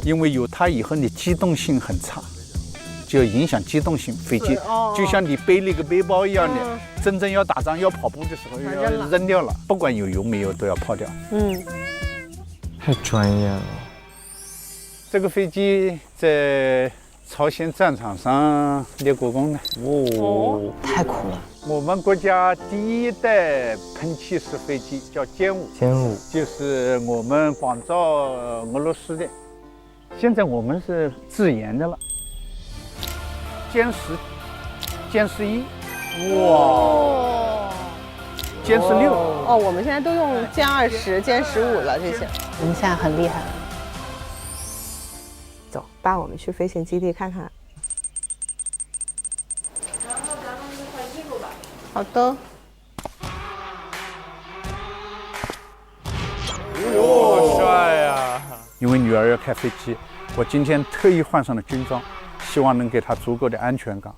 因为有它以后你机动性很差，就影响机动性。飞机就像你背了一个背包一样的，真正要打仗、要跑步的时候要扔掉了，不管有油没有都要抛掉。太专业了。这个飞机在朝鲜战场上立过功的。太酷了！我们国家第1代喷气式飞机叫歼5，就是我们仿造俄罗斯的。现在我们是自研的了，歼10、歼11，哇，歼16。我们现在都用歼20、歼15了，这些。我们现在很厉害了。走，爸，我们去飞行基地看看。然后咱们换衣服吧。好的。好帅呀！因为女儿要开飞机，我今天特意换上了军装，希望能给她足够的安全感。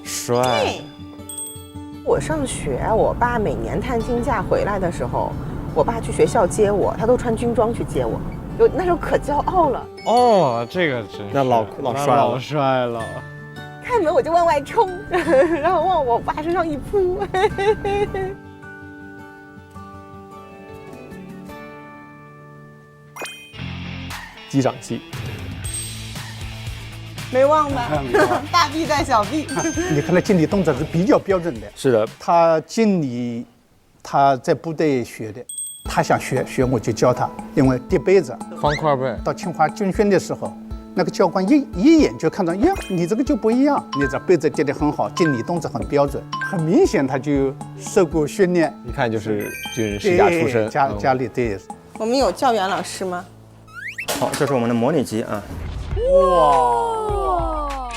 帅！我上学，我爸每年探亲假回来的时候，我爸去学校接我，他都穿军装去接我，那时候可骄傲了。这个真那老帅了。开门我就往外冲，然后往我爸身上一扑。机长机。没忘吧？大臂带小臂。你看他敬礼动作是比较标准的。是的，他敬礼，他在部队学的，他想学我就教他，因为叠被子，方块被。到清华军训的时候，那个教官一眼就看到，呀，你这个就不一样，你这被子叠得很好，敬礼动作很标准，很明显他就受过训练，一看就是军人世家出身。家里对。我们有教员老师吗？好，这是我们的模拟机啊。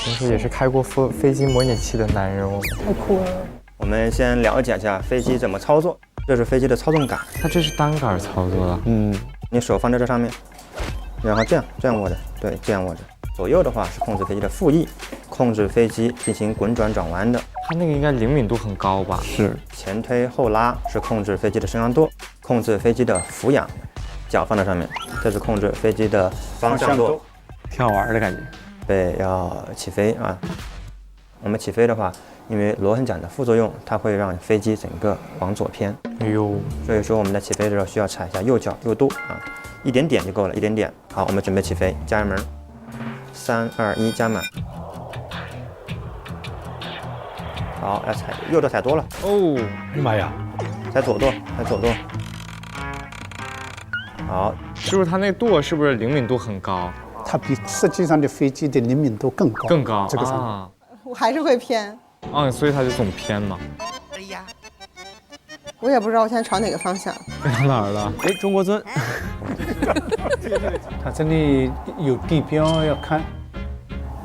同时也是开过飞机模拟器的男人哦，太酷了。我们先了解一下飞机怎么操作，这是飞机的操纵杆。它这是单杆操作的。你手放在这上面，然后这样握着，对，这样握着。左右的话是控制飞机的副翼，控制飞机进行滚转转弯的。它那个应该灵敏度很高吧？是。前推后拉是控制飞机的升降舵，控制飞机的俯仰，脚放在上面，这是控制飞机的方向舵，挺好玩的感觉。对，要起飞啊。我们起飞的话，因为螺旋桨的副作用，它会让飞机整个往左偏。哎呦，所以说我们在起飞的时候需要踩一下右脚右舵啊，一点点就够了，一点点。好，我们准备起飞，加油门，3、2、1，加满。好，要踩右舵踩多了。哦，哎呀妈呀！踩左舵，踩左舵。好，师傅，它那舵是不是灵敏度很高？它比实际上的飞机的灵敏度更高。更高这个啊。我还是会偏。所以它就总偏嘛。哎呀，我也不知道我现在朝哪个方向。飞到哪儿了？哎，中国尊。它这里有地标要看，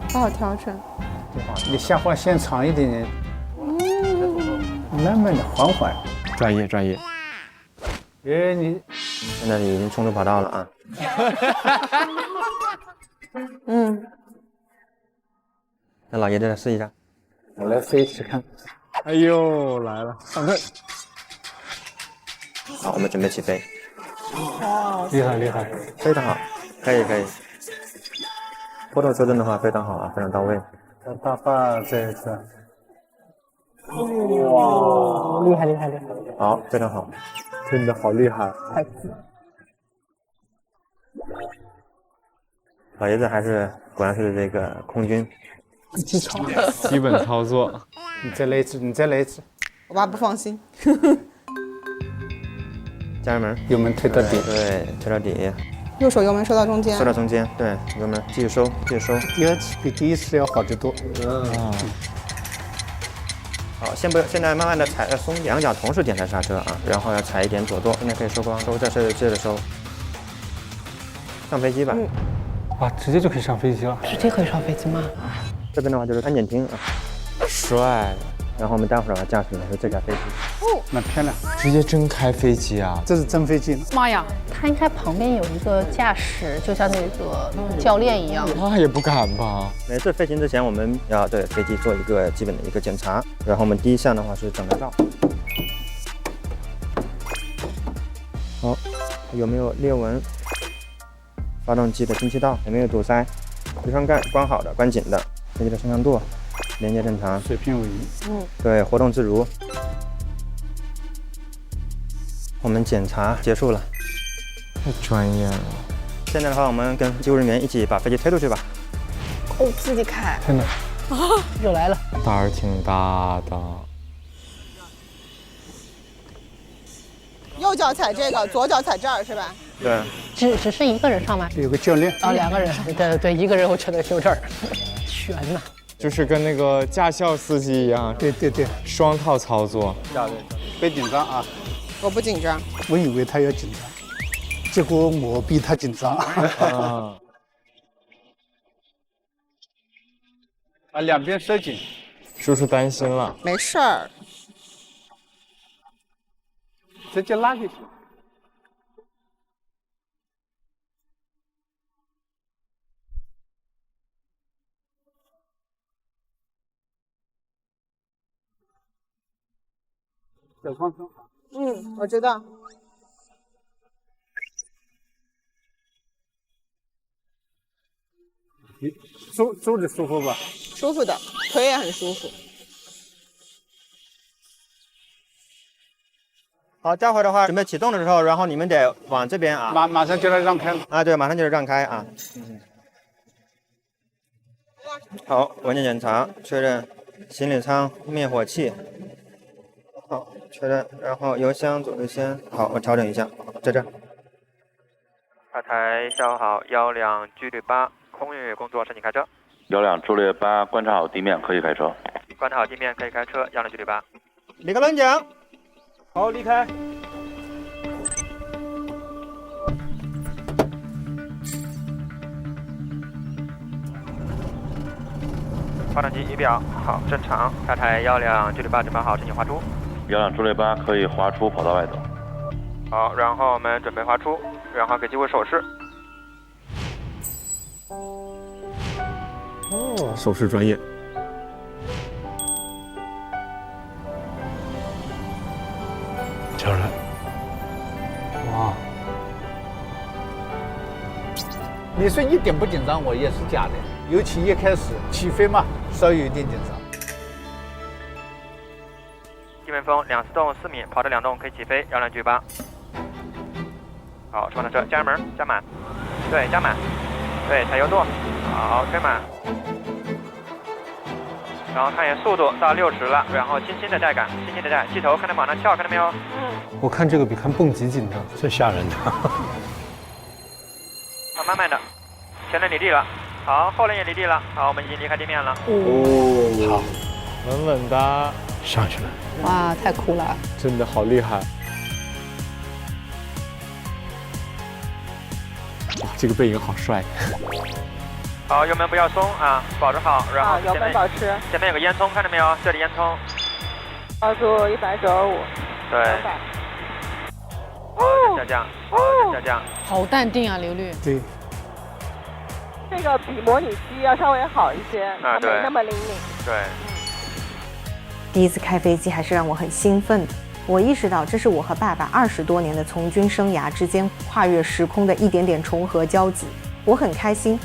不好调整。你下划线长一点，慢慢的缓缓。专业专业。哎，你现在已经冲出跑道了啊。那老爷子来试一下。我来飞试看。哎呦，来了，上阵。好，我们准备起飞。厉害厉害，非常好，可以可以。坡度修正的话非常好啊，非常到位。大坝在这。哇，厉害厉害厉害！好，非常好，真的好厉害。太老爷子还是果然是这个空军机场基本操作。你再来一次，你再来一次。我爸不放心。加油门，油门推到底，对，推到底。右手油门收到中间，收到中间，对，油门继续收，继续收。第二次比第一次要好得多。好，现在慢慢的踩，要松，两脚同时点踩刹车啊，然后要踩一点左舵，现在可以收光，收再接着收。上飞机吧。哇，直接就可以上飞机了。直接可以上飞机吗？这边的话就是安检厅啊。帅。然后我们待会儿驾驶的是这架飞机。哦，蛮漂亮。直接真开飞机啊！这是真飞机。妈呀，它应该旁边有一个驾驶，就像那个教练一样。那也不敢吧？每次飞行之前，我们要对飞机做一个基本的一个检查。然后我们第一项的话是整个罩。好，有没有裂纹？发动机的进气道有没有堵塞？机舱盖关好的、关紧的。飞机的升降舵连接正常，水平稳定。对，活动自如。我们检查结束了。太专业了。现在的话，我们跟机务人员一起把飞机推出去吧。哦，自己开。天哪！啊，又来了。胆儿挺大的。右脚踩这个，左脚踩这儿是吧？对。只是一个人上吗？有个教练。哦，两个人。对，一个人我觉得有点悬呐。就是跟那个驾校司机一样。对对对。双套操作。别紧张啊。我不紧张。我以为他要紧张，结果我比他紧张。啊，两边收紧。叔叔担心了。没事儿。直接拉下去。小放松。我知道。坐着舒服吧？舒服的，腿也很舒服。好，待会儿的话准备启动的时候，然后你们得往这边啊。马上就要让开了啊！对，马上就要让开啊。好，文件检查，确认行李舱灭火器。好，确认，然后油箱左右先。好，我调整一下，在这儿。塔台下好，12距离8，空运工作申请开车。12朱丽叶8，观察好地面，可以开车。观察好地面，可以开车。12距离8。离开轮桨。好，离开。发动机仪表好，正常。塔台12距离8准备好，申请滑出。12朱丽叶8可以滑出跑道外走。好，然后我们准备滑出，然后给机会手势。哦，手势专业。挑战。哇！你说一点不紧张，我也是假的。尤其一开始起飞嘛，稍有一点紧张。地面风2次动4米，跑的2动可以起飞，1298。好，双轮车加油门，加满，对，加满，对，踩油舵，好，推满。然后看一眼速度到60了，然后轻轻的带杆，轻轻的带，机头看到往上翘，看到没有？我看这个比看蹦极紧张，最吓人的。好，慢慢的，前轮离地了，好，后轮也离地了，好，我们已经离开地面了。哦，好，稳稳的上去了。哇，太酷了！真的好厉害。哇，这个背影好帅。好，油门不要松啊，保持好，然后油门保持。前面有个烟囱，看到没有？这里烟囱。高速195。对。下降，下降。好淡定啊，刘律。对。这个比模拟机要稍微好一些，它没那么灵敏。对。第一次开飞机还是让我很兴奋的。我意识到这是我和爸爸20多年的从军生涯之间跨越时空的一点点重合交集，我很开心。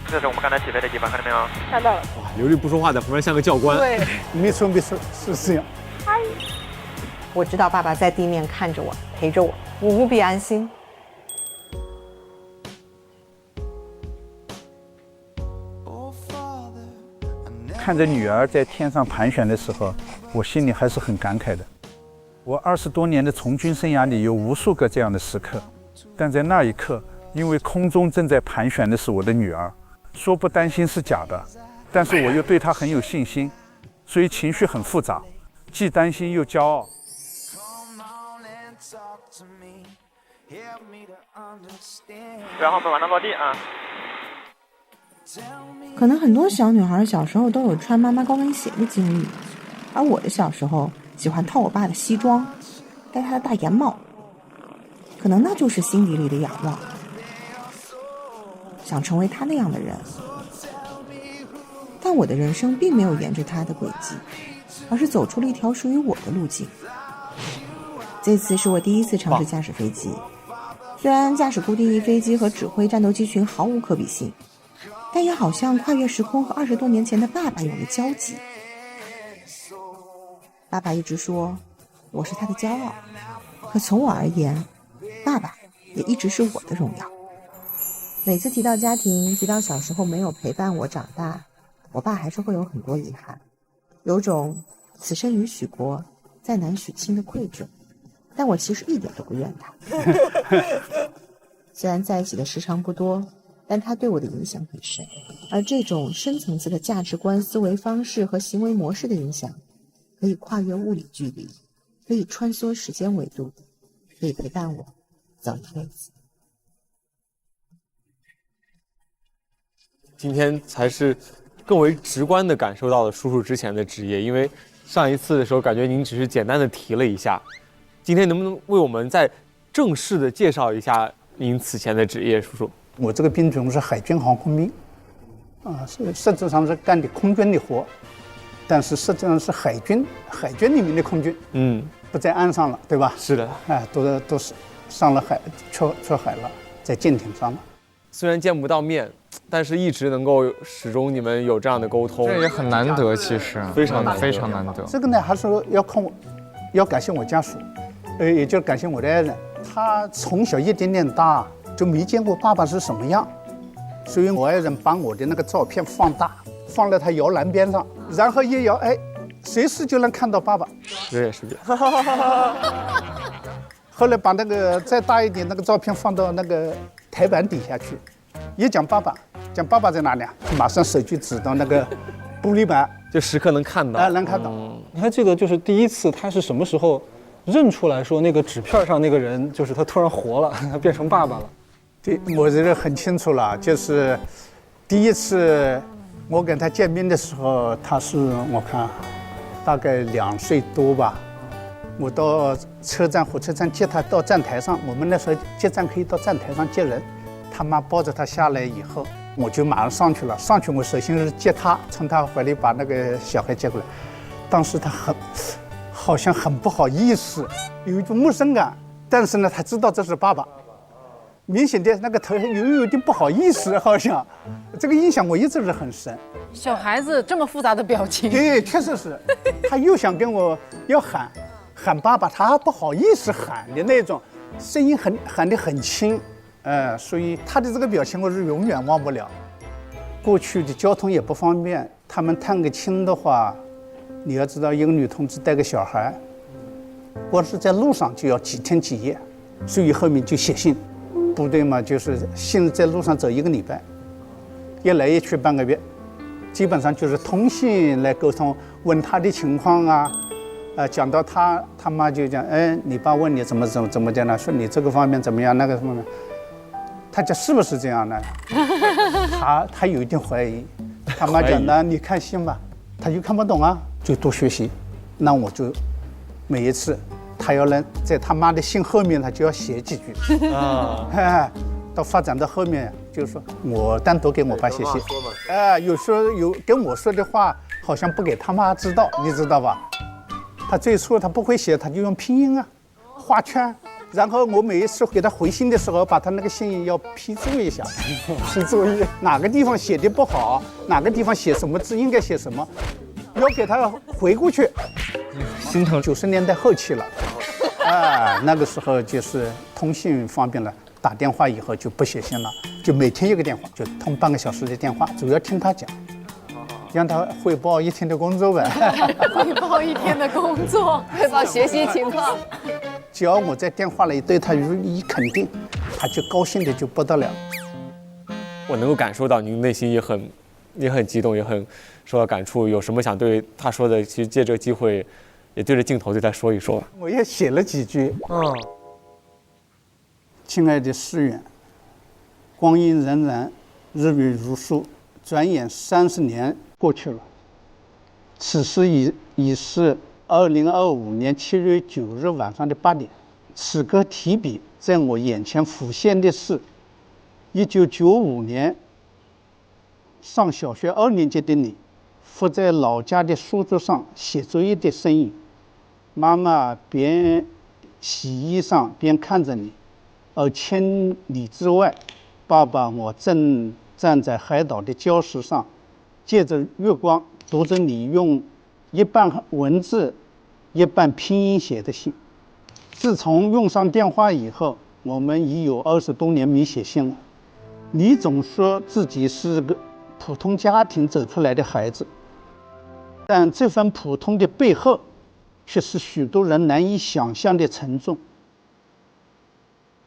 这是我们刚才起飞的地方，看到没有？看到了。哇，刘律不说话，在旁边像个教官。对，没错没错，是这样。嗨，我知道爸爸在地面看着我，陪着我，我无比安心。看着女儿在天上盘旋的时候，我心里还是很感慨的。我20多年的从军生涯里有无数个这样的时刻，但在那一刻，因为空中正在盘旋的是我的女儿，说不担心是假的，但是我又对她很有信心，所以情绪很复杂，既担心又骄傲。然后我们马上落地啊。可能很多小女孩小时候都有穿妈妈高跟鞋的经历，而我的小时候喜欢套我爸的西装，戴他的大檐帽，可能那就是心底里的仰望，想成为他那样的人。但我的人生并没有沿着他的轨迹，而是走出了一条属于我的路径。这次是我第一次尝试驾驶飞机，虽然驾驶固定翼飞机和指挥战斗机群毫无可比性，但也好像跨越时空和20多年前的爸爸有了交集。爸爸一直说我是他的骄傲，可从我而言，爸爸也一直是我的荣耀。每次提到家庭，提到小时候没有陪伴我长大，我爸还是会有很多遗憾，有种此生与许国，再难许亲的愧疚。但我其实一点都不怨他。虽然在一起的时长不多，但他对我的影响很深，而这种深层次的价值观、思维方式和行为模式的影响，可以跨越物理距离，可以穿梭时间维度，可以陪伴我走一辈子。今天才是更为直观地感受到了叔叔之前的职业，因为上一次的时候感觉您只是简单的提了一下，今天能不能为我们再正式的介绍一下您此前的职业，叔叔？我这个兵种是海军航空兵，实质上是干的空军的活，但是实际上是海军里面的空军，不在岸上了，对吧？是的，都是上了海，出海了，在舰艇上了。虽然见不到面，但是一直能够始终你们有这样的沟通，这也很难得，其实非常难得。这个呢，还是要感谢我家属，也就是感谢我的爱人，他从小一点点大就没见过爸爸是什么样，所以我爱人把我的那个照片放大，放在他摇篮边上，然后一摇，随时就能看到爸爸。这也是这样。后来把那个再大一点那个照片放到那个台板底下去，一讲爸爸在哪里啊？马上手就指到那个玻璃板，就时刻能看到。能看到。你还记得就是第一次他是什么时候认出来说那个纸片上那个人就是他突然活了，他变成爸爸了？对，我觉得很清楚了，就是第一次我跟他见面的时候，他是我看大概2岁多吧。我到火车站接他到站台上，我们那时候接站可以到站台上接人，他妈抱着他下来以后，我就马上上去了。上去我首先是接他，从他怀里把那个小孩接过来。当时他好像很不好意思，有一种陌生感，但是呢，他知道这是爸爸。明显的那个头有点不好意思，好像这个印象我一直是很深。小孩子这么复杂的表情，对，确实是，他又想跟我要喊爸爸，他不好意思喊的那种，声音喊得很轻，所以他的这个表情我是永远忘不了。过去的交通也不方便，他们探个亲的话，你要知道一个女同志带个小孩，光是在路上就要几天几夜，所以后面就写信。部队嘛，就是信在路上走1个礼拜，一来一去半个月，基本上就是通信来沟通，问他的情况啊，讲到他妈就讲，你爸问你怎么的呢？说你这个方面怎么样，那个方面，他讲是不是这样呢？他有一点怀疑，他妈讲呢，你看信吧，他就看不懂啊，就多学习，那我就每一次。他要能在他妈的信后面，他就要写几句啊。到发展到后面，就是说我单独给我爸写信。有时候有跟我说的话，好像不给他妈知道，你知道吧？他最初他不会写，他就用拼音啊，画圈。然后我每一次给他回信的时候，把他那个信要批注一下，批注意哪个地方写的不好，哪个地方写什么字应该写什么，要给他回过去。心疼90年代后期了。那个时候就是通信方便了，打电话以后就不写信了，就每天1个电话，就通半个小时的电话，主要听他讲，让他汇报一天的工作呗。汇报一天的工作，汇报学习情况。只要我在电话里对他予以肯定，他就高兴的就不得了。我能够感受到您内心也很激动，也很受到感触。有什么想对他说的？其实借这个机会。也对着镜头对他说一说吧。我也写了几句。亲爱的世远，光阴荏苒，日月如梭，转眼30年过去了。此时已是2025年7月9日晚上的8点。此刻提笔在我眼前浮现的是1995年上小学2年级的你，伏在老家的书桌上写作业的身影。妈妈边洗衣裳边看着你，而千里之外，爸爸我正站在海岛的礁石上，借着月光读着你用一半文字一半拼音写的信。自从用上电话以后，我们已有20多年没写信了。你总说自己是个普通家庭走出来的孩子，但这份普通的背后却是许多人难以想象的沉重，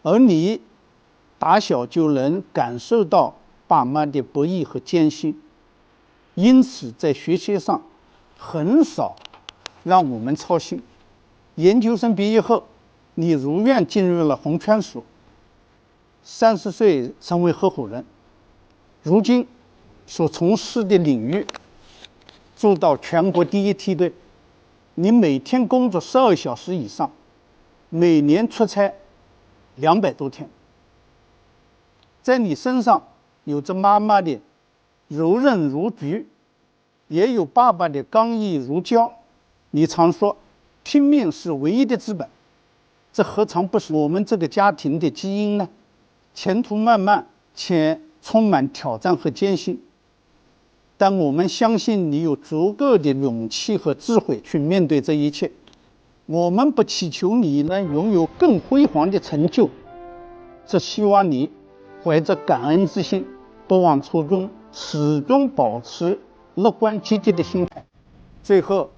而你打小就能感受到爸妈的不易和艰辛，因此在学习上很少让我们操心。研究生毕业后，你如愿进入了红圈所，30岁成为合伙人，如今所从事的领域做到全国第1梯队。你每天工作12小时以上，每年出差200多天。在你身上有着妈妈的柔韧如菊，也有爸爸的刚毅如胶。你常说拼命是唯一的资本，这何尝不是我们这个家庭的基因呢？前途漫漫且充满挑战和艰辛，但我们相信你有足够的勇气和智慧去面对这一切。我们不祈求你能拥有更辉煌的成就，只希望你怀着感恩之心，不忘初衷，始终保持乐观积极的心态。最后，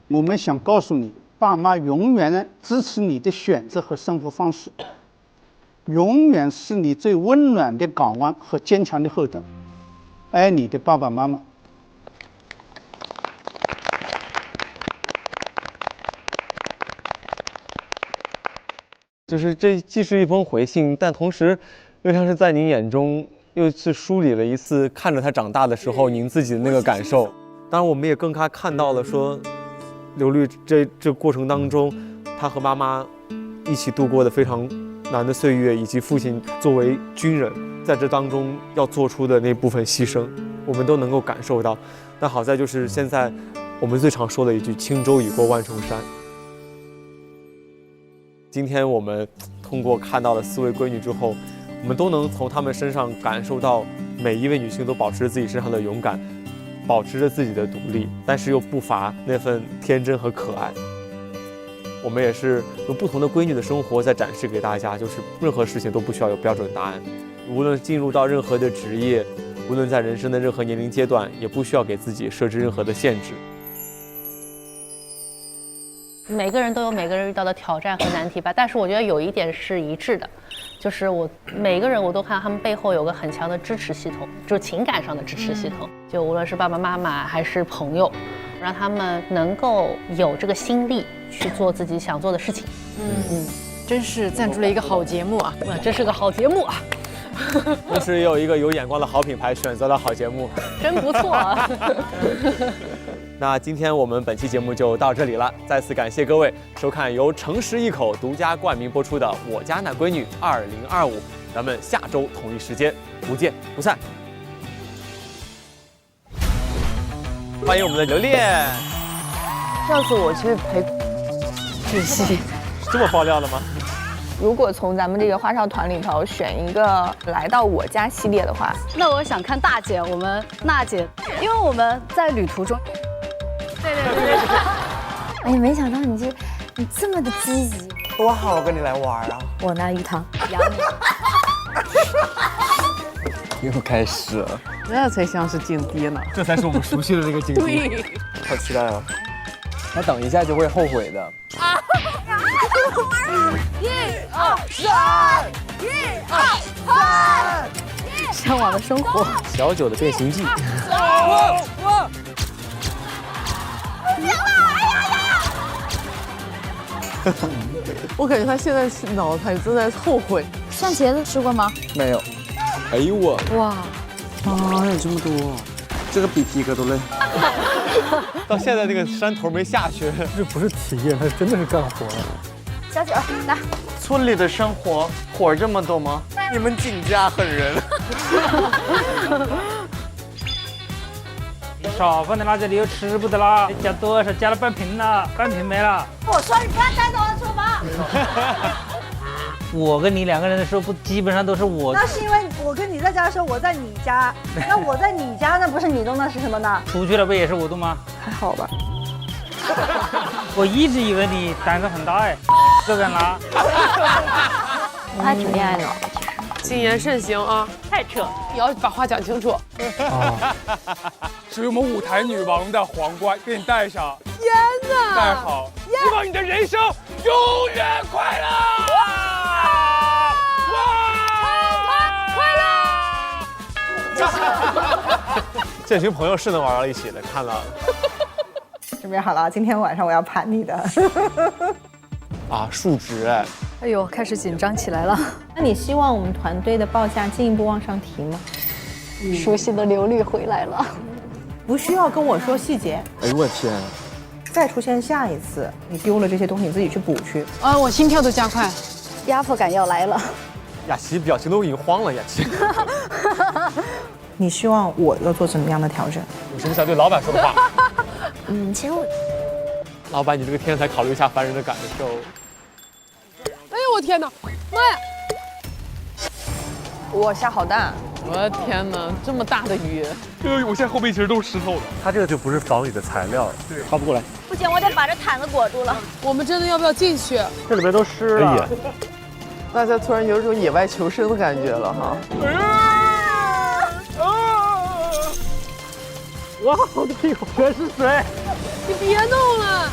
我们想告诉你，爸妈永远支持你的选择和生活方式，永远是你最温暖的港湾和坚强的后盾。爱你的爸爸妈妈。就是这既是一封回信，但同时又像是在您眼中又是梳理了一次看着他长大的时候您自己的那个感受。当然我们也更加看到了说刘律这过程当中他和妈妈一起度过的非常难的岁月，以及父亲作为军人在这当中要做出的那部分牺牲，我们都能够感受到。但好在就是现在我们最常说的一句“轻舟已过万重山”。今天我们通过看到了4位闺女之后，我们都能从她们身上感受到每一位女性都保持着自己身上的勇敢，保持着自己的独立，但是又不乏那份天真和可爱。我们也是用不同的闺女的生活在展示给大家，就是任何事情都不需要有标准答案，无论进入到任何的职业，无论在人生的任何年龄阶段，也不需要给自己设置任何的限制。每个人都有每个人遇到的挑战和难题吧，但是我觉得有一点是一致的，就是每个人我都看他们背后有个很强的支持系统，就是情感上的支持系统，就无论是爸爸妈妈还是朋友，让他们能够有这个心力去做自己想做的事情。真是赞助了一个好节目啊！这是个好节目啊！同时也有一个有眼光的好品牌选择了好节目，真不错啊！那今天我们本期节目就到这里了，再次感谢各位收看由诚实一口独家冠名播出的《我家那闺女2025》，咱们下周同一时间不见不散。欢迎我们的刘恋。上次我去陪窒息，这么爆料了吗？如果从咱们这个花少团里头选一个来到我家系列的话，那我想看大姐，我们娜姐，因为我们在旅途中。对。哎，没想到你这么的积极，多好跟你来玩啊！我拿鱼塘养你。又开始了，那才像是劲敌呢，这才是我们熟悉的那个劲敌。对，好期待啊！那等一下就会后悔的。1、2、3，1、2、3，向往的生活，小九的变形记。我感觉他现在脑海正在后悔。蒜茄子吃过吗？没有。哎呦我！哇，还有这么多，这个比皮哥都累。到现在那个山头没下去，这不是体验，他真的是干活。小九，来。村里的生活活这么多吗？你们景家狠人。少放在垃圾里又吃不得了，加多少？加了半瓶了，半瓶没了。我说你不要带走我厨房。我跟你2个人的时候，基本上都是我。那是因为我跟你在家的时候，我在你家。那我在你家，那不是你动，那是什么呢？出去了不也是我动吗？还好吧。我一直以为你胆子很大哎，不敢拿。我还挺恋爱脑的，其实。谨言慎行啊！太扯，你要把话讲清楚。属于我们舞台女王的皇冠，给你戴上。天哪！戴好，希望你的人生永远快乐！这群朋友是能玩到一起的，看了。准备好了，今天晚上我要盘你的。啊，数值哎！哎呦，开始紧张起来了。那你希望我们团队的报价进一步往上提吗？熟悉的刘律回来了。不需要跟我说细节。哎呦我天！再出现下一次，你丢了这些东西，你自己去补去。啊，我心跳都加快，压迫感要来了。雅琪表情都已经慌了，雅琪。你希望我要做怎么样的调整？有什么想对老板说的话？其实我，老板，你这个天才，考虑一下凡人的感受。哎呦我天哪，妈呀！我下好大！我的天哪，这么大的鱼！我现在后背其实都是石头的。它这个就不是房里的材料，对，靠不过来。不行，我得把这毯子裹住了。我们真的要不要进去？这里边都湿了。哎呀，大家突然有一种野外求生的感觉了哈。哇，我的屁股全是水！你别弄了。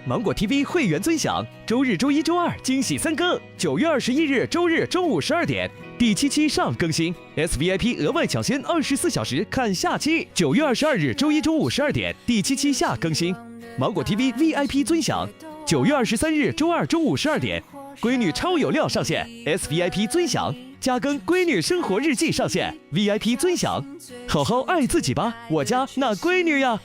芒果 TV 会员尊享，周日、周一、周二惊喜3更。9月21日周日中午12点，第7期上更新 ，SVIP 额外抢先24小时看下期。9月22日周一中午12点，第7期下更新。芒果 TV VIP 尊享，9月23日周二中午12点，闺女超有料上线 ，SVIP 尊享。加更闺女生活日记上线 ，VIP 尊享，好好爱自己吧，我家那闺女呀。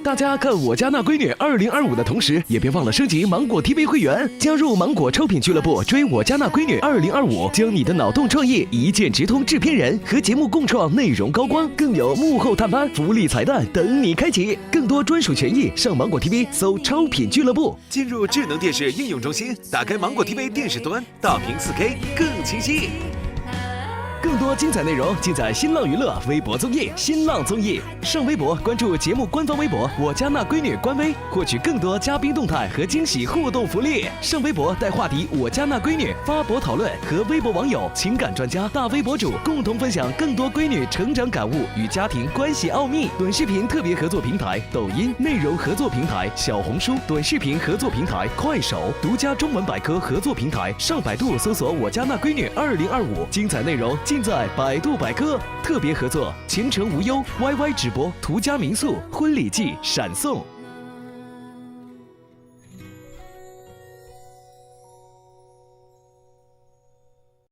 大家看我家那闺女2025的同时，也别忘了升级芒果 TV 会员，加入芒果超品俱乐部，追我家那闺女2025，将你的脑洞创意一键直通制片人，和节目共创内容高光，更有幕后探班、福利彩蛋等你开启。更多专属权益，上芒果 TV 搜超品俱乐部，进入智能电视应用中心，打开芒果 TV 电视端，大屏4K 更清晰。更多精彩内容尽在新浪娱乐微博综艺、新浪综艺。上微博关注节目官方微博“我家那闺女”官微，获取更多嘉宾动态和惊喜互动福利。上微博带话题“我家那闺女”发博讨论，和微博网友、情感专家、大 V 博主共同分享更多闺女成长感悟与家庭关系奥秘。短视频特别合作平台抖音，内容合作平台小红书，短视频合作平台快手，独家中文百科合作平台上百度搜索“我家那闺女2025”，精彩内容尽在百度百科。特别合作前程无忧 YY 直播途家民宿婚礼季闪送。